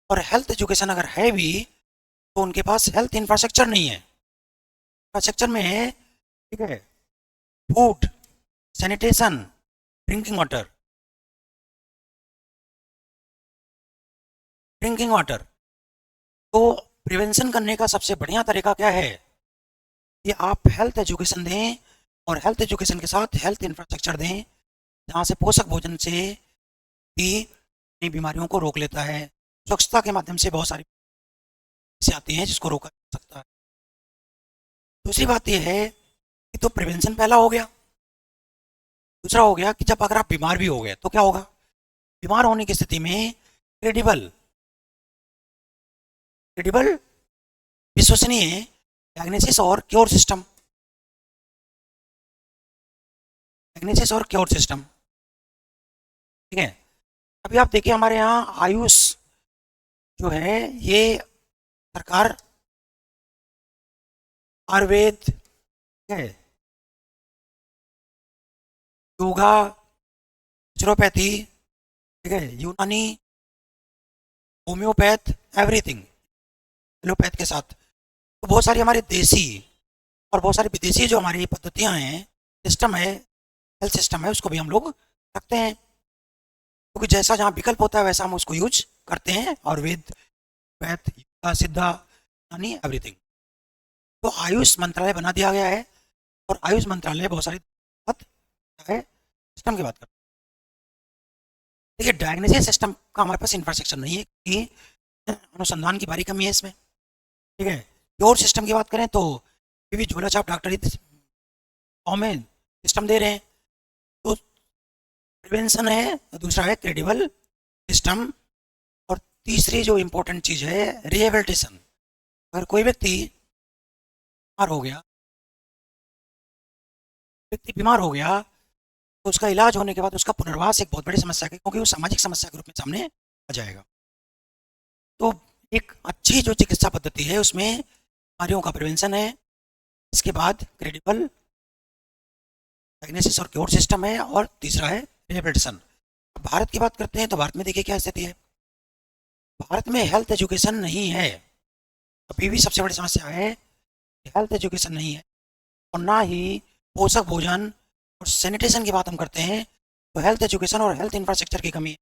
और हेल्थ एजुकेशन अगर है भी तो उनके पास हेल्थ इंफ्रास्ट्रक्चर नहीं है। इंफ्रास्ट्रक्चर में है, ठीक है, food, sanitation, drinking water, drinking water. तो प्रिवेंशन करने का सबसे बढ़िया तरीका क्या है कि आप हेल्थ एजुकेशन दें, और हेल्थ एजुकेशन के साथ हेल्थ इंफ्रास्ट्रक्चर दें जहाँ से पोषक भोजन से भी नई बीमारियों को रोक लेता है। स्वच्छता के माध्यम से बहुत सारी से आती हैं जिसको रोका जा सकता है। दूसरी बात यह है कि तो प्रिवेंशन पहला हो गया। दूसरा हो गया कि जब अगर आप बीमार भी हो गए तो क्या होगा, बीमार होने की स्थिति में क्रेडिबल क्रेडिबल विश्वसनीय डायग्नोसिस और क्योर सिस्टम, डायग्नोसिस और क्योर सिस्टम, ठीक है। अभी आप देखिए हमारे यहाँ आयुष जो है, ये सरकार, आयुर्वेद है, योगा, नेचुरोपैथी, ठीक है, यूनानी, होम्योपैथ, एवरीथिंग, एलोपैथ के साथ, तो बहुत सारी हमारी देसी और बहुत सारी विदेशी जो हमारी पद्धतियाँ हैं, सिस्टम है, हेल्थ सिस्टम है, उसको भी हम लोग रखते हैं, क्योंकि जैसा जहाँ विकल्प होता है वैसा हम उसको यूज करते हैं। आयुर्वेद, वैद, योगा, सिद्धा, यानी एवरीथिंग। तो आयुष मंत्रालय बना दिया गया है, और आयुष मंत्रालय बहुत सारी बात है, सिस्टम की बात करते हैं। देखिए, डायग्नोसिस सिस्टम का हमारे पास इंफ्रास्ट्रक्चर नहीं है कि अनुसंधान की भारी कमी है इसमें, ठीक है। क्योर सिस्टम की बात करें तो भी झोला छाप डॉक्टरी में सिस्टम दे रहे हैं। तो प्रिवेंशन है, दूसरा है क्रेडिबल सिस्टम, और तीसरी जो इम्पोर्टेंट चीज़ है रिहेबिलिटेशन। अगर कोई बीमार हो गया व्यक्ति बीमार हो गया तो उसका इलाज होने के बाद उसका पुनर्वास एक बहुत बड़ी समस्या है, क्योंकि वो सामाजिक समस्या के रूप में सामने आ जाएगा। तो एक अच्छी जो चिकित्सा पद्धति है उसमें बीमारियों का प्रिवेंशन है, इसके बाद क्रेडिबल डायग्नोसिस और क्योर सिस्टम है, और तीसरा है रिहेबिलिटेशन। भारत की बात करते हैं तो भारत में देखिए क्या स्थिति है। भारत में हेल्थ एजुकेशन नहीं है, अभी भी सबसे बड़ी समस्या है कि हेल्थ एजुकेशन नहीं है, और ना ही पोषक भोजन और सैनिटेशन की बात हम करते हैं तो हेल्थ एजुकेशन और हेल्थ इंफ्रास्ट्रक्चर की कमी है।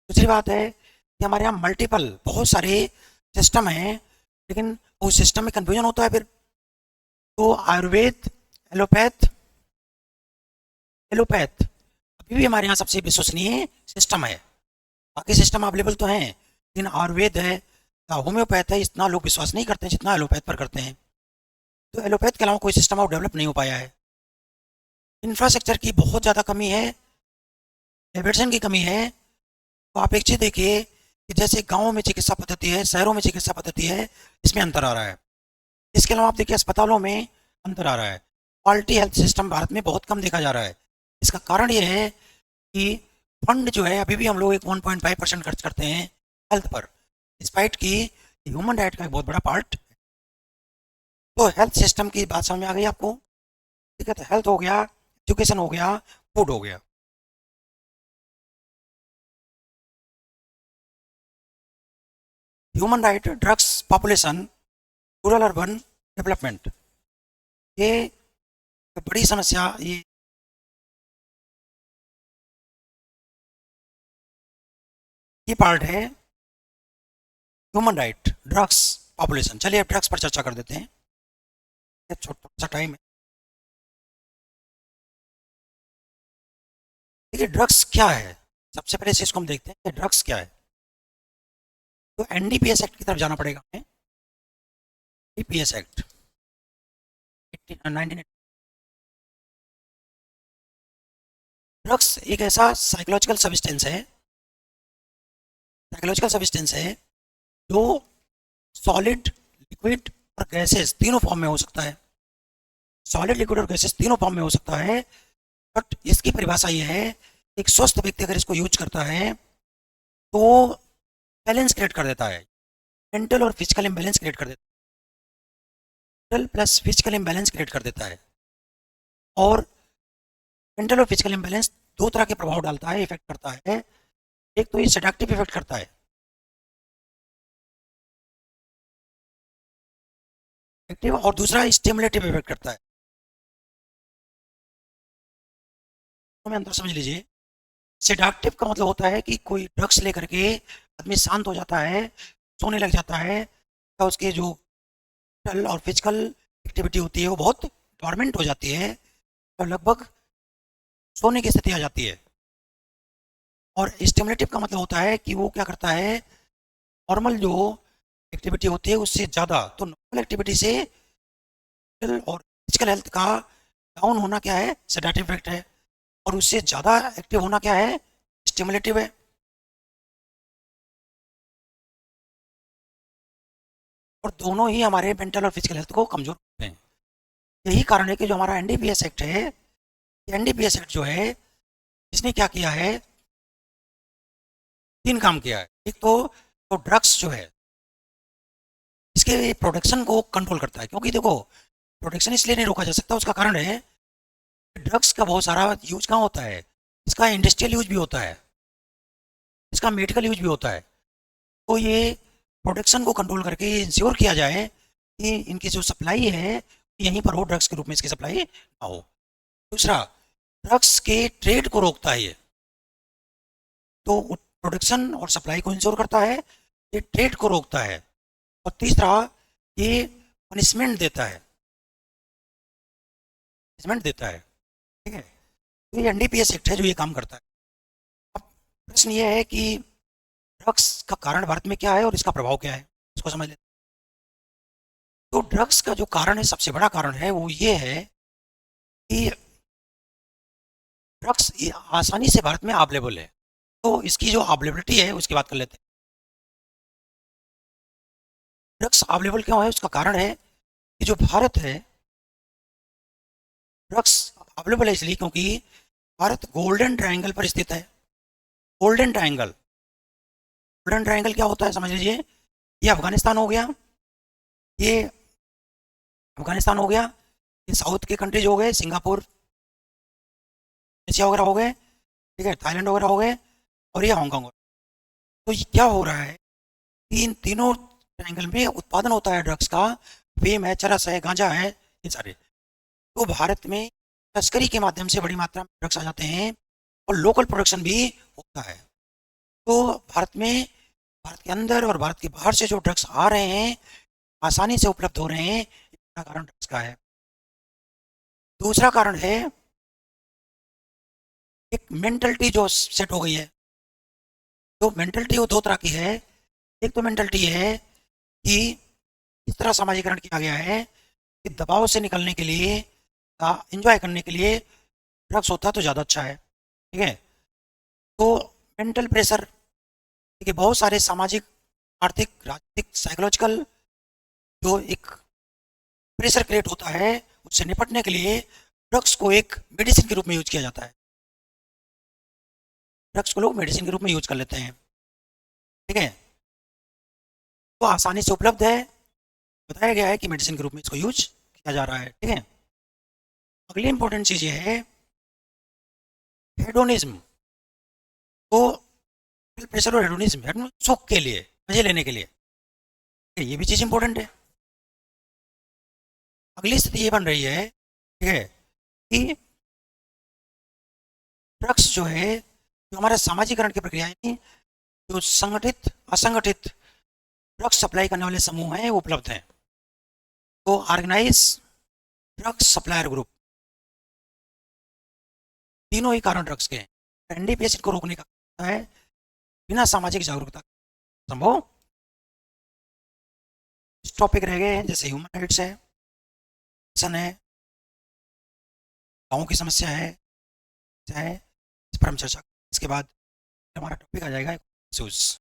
दूसरी बात है कि हमारे यहाँ मल्टीपल बहुत सारे सिस्टम हैं, लेकिन उस सिस्टम में कन्फ्यूजन होता है फिर। तो आयुर्वेद, एलोपैथ एलोपैथ अभी भी हमारे यहाँ सबसे विश्वसनीय सिस्टम है। बाकी सिस्टम अवेलेबल तो हैं, लेकिन आयुर्वेद है या होम्योपैथ है, इतना लोग विश्वास नहीं करते हैं जितना एलोपैथ पर करते हैं। तो एलोपैथ के अलावा कोई सिस्टम और डेवलप नहीं हो पाया है। इंफ्रास्ट्रक्चर की बहुत ज़्यादा कमी है, एविडेशन की कमी है। तो आप एक चीज़ देखिए कि जैसे गाँव में चिकित्सा पद्धति है, शहरों में चिकित्सा पद्धति है, इसमें अंतर आ रहा है। इसके अलावा आप देखिए अस्पतालों में अंतर आ रहा है। क्वालिटी हेल्थ सिस्टम भारत में बहुत कम देखा जा रहा है। इसका कारण ये है कि फंड जो है अभी भी हम लोग एक 1.5% खर्च करते हैं हेल्थ पर, डिस्पाइट कि ह्यूमन राइट का एक बहुत बड़ा पार्ट। तो हेल्थ सिस्टम की बात समझ में आ गई आपको? ठीक है, तो हेल्थ हो गया, एजुकेशन हो गया, फूड हो गया। Human right, drugs, population, rural urban development, ये बड़ी समस्या, ये पार्ट है ह्यूमन राइट, ड्रग्स, पॉपुलेशन। चलिए अब ड्रग्स पर चर्चा कर देते हैं, ये छोटा सा टाइम है। देखिए ड्रग्स क्या है, सबसे पहले इस चीज को हम देखते हैं कि ड्रग्स क्या है। तो एनडीपीएस एक्ट की तरफ जाना पड़ेगा हमें। DPS act 19। ड्रग्स एक ऐसा साइकोलॉजिकल सब्सटेंस है जो सॉलिड, लिक्विड और गैसेस तीनों फॉर्म में हो सकता है। सॉलिड, लिक्विड और गैसेस तीनों फॉर्म में हो सकता है। बट इसकी परिभाषा ये है, एक स्वस्थ व्यक्ति अगर इसको यूज करता है तो बैलेंस क्रिएट कर देता है, मेंटल और फिजिकल इम्बैलेंस क्रिएट कर देता है, mental plus physical imbalance create कर देता है। और मेंटल और फिजिकल इम्बैलेंस दो तरह के प्रभाव डालता है, इफेक्ट करता है। एक तो ये सेडक्टिव इफेक्ट करता है, एक्टिव, और दूसरा स्टिमुलेटिव इफेक्ट करता है। तो में अंतर समझ लीजिए। सेडक्टिव का मतलब होता है कि कोई ड्रग्स लेकर के आदमी शांत हो जाता है, सोने लग जाता है, तो उसके जो मेंटल और फिजिकल एक्टिविटी होती है वो बहुत डॉर्मेंट हो जाती है और लगभग सोने की स्थिति आ जाती है। और स्टिमुलेटिव का मतलब होता है कि वो क्या करता है, नॉर्मल जो एक्टिविटी होती है उससे ज़्यादा, तो नॉर्मल एक्टिविटी से मेंटल और फिजिकल हेल्थ का डाउन होना क्या है, सेडेटिव इफेक्ट है। और उससे ज़्यादा एक्टिव होना क्या है, स्टिमुलेटिव है। और दोनों ही हमारे मेंटल और फिजिकल हेल्थ को कमजोर करते हैं। यही कारण है कि जो हमारा एनडीपीएस एक्ट है, एनडीपीएस एक्ट जो है, इसने क्या किया है, तीन काम किया है। एक तो ड्रग्स जो है इसके प्रोडक्शन को कंट्रोल करता है, क्योंकि देखो प्रोडक्शन इसलिए नहीं रोका जा सकता, उसका कारण है ड्रग्स का बहुत सारा यूज कहाँ होता है, इसका इंडस्ट्रियल यूज भी होता है, इसका मेडिकल यूज भी होता है। तो ये प्रोडक्शन को कंट्रोल करके इंश्योर किया जाए कि इनकी जो सप्लाई है यहीं पर हो, ड्रग्स के रूप में इसकी सप्लाई ना हो। दूसरा, ड्रग्स के ट्रेड को रोकता है ये, तो प्रोडक्शन और सप्लाई को इंश्योर करता है, ये ट्रेड को रोकता है। और तीसरा, ये पनिशमेंट देता है, पनिशमेंट देता है। ठीक है, तो ये एनडीपीएस एक्ट है जो ये काम करता है। अब प्रश्न ये है कि ड्रग्स का कारण भारत में क्या है और इसका प्रभाव क्या है, इसको समझ लेते हैं। तो ड्रग्स का जो कारण है, सबसे बड़ा कारण है वो ये है कि ड्रग्स आसानी से भारत में अवेलेबल है। तो इसकी जो अवेलेबिलिटी है उसकी बात कर लेते हैं। ड्रग्स अवेलेबल क्यों है, उसका कारण है कि जो भारत है, ड्रग्स अवेलेबल है इसलिए क्योंकि भारत गोल्डन ट्रायंगल पर स्थित है। गोल्डन ट्रायंगल, गोल्डन ट्रायंगल क्या होता है समझ लीजिए। ये अफगानिस्तान हो गया, ये अफगानिस्तान हो गया, ये साउथ के कंट्रीज हो गए, सिंगापुर, एशिया वगैरह हो गए, ठीक है, थाईलैंड वगैरह हो गए, और ये हांगकॉन्ग हो। तो ये क्या हो रहा है कि इन तीनों ट्रायंगल में उत्पादन होता है ड्रग्स का, फेम है, चरस है, गांजा है, ये सारे। तो भारत में तस्करी के माध्यम से बड़ी मात्रा में ड्रग्स आ जाते हैं और लोकल प्रोडक्शन भी होता है। तो भारत में, भारत के अंदर और भारत के बाहर से जो ड्रग्स आ रहे हैं, आसानी से उपलब्ध हो रहे हैं, इसका कारण ड्रग्स का है। दूसरा कारण है एक मेंटलिटी जो सेट हो गई है। तो मेंटलिटी वो दो तरह की है। एक तो मेंटलिटी ये है कि इस तरह समाजीकरण किया गया है कि दबाव से निकलने के लिए, एंजॉय करने के लिए ड्रग्स होता है तो ज़्यादा अच्छा है। ठीक है, तो मेंटल प्रेशर देखिए बहुत सारे सामाजिक, आर्थिक, राजनीतिक, साइकोलॉजिकल जो एक प्रेशर क्रिएट होता है, उससे निपटने के लिए ड्रग्स को एक मेडिसिन के रूप में यूज किया जाता है। ड्रग्स को लोग मेडिसिन के रूप में यूज कर लेते हैं, ठीक है। तो आसानी से उपलब्ध है, बताया गया है कि मेडिसिन के रूप में इसको यूज किया जा रहा है, ठीक है। अगली इंपॉर्टेंट चीज ये है हेडोनिज्म। तो प्रेशर और हेडोनिज्म सुख के लिए, मजे लेने के लिए, ये भी चीज इंपॉर्टेंट है। अगली स्थिति ये बन रही है, ठीक है, कि ड्रग्स जो है, जो हमारे सामाजिकरण की प्रक्रिया है, जो संगठित असंगठित ड्रग्स सप्लाई करने वाले समूह हैं वो उपलब्ध हैं। तो ऑर्गेनाइज ड्रग्स सप्लायर ग्रुप, तीनों ही कारण ड्रग्स के हैं। एनडीपीएस इनको रोकने का है बिना सामाजिक जागरूकता संभव। इस टॉपिक रह गए हैं जैसे ह्यूमन राइट्स है, है, गाँव की समस्या है, इस पर हम चर्चा, इसके बाद हमारा टॉपिक आ जाएगा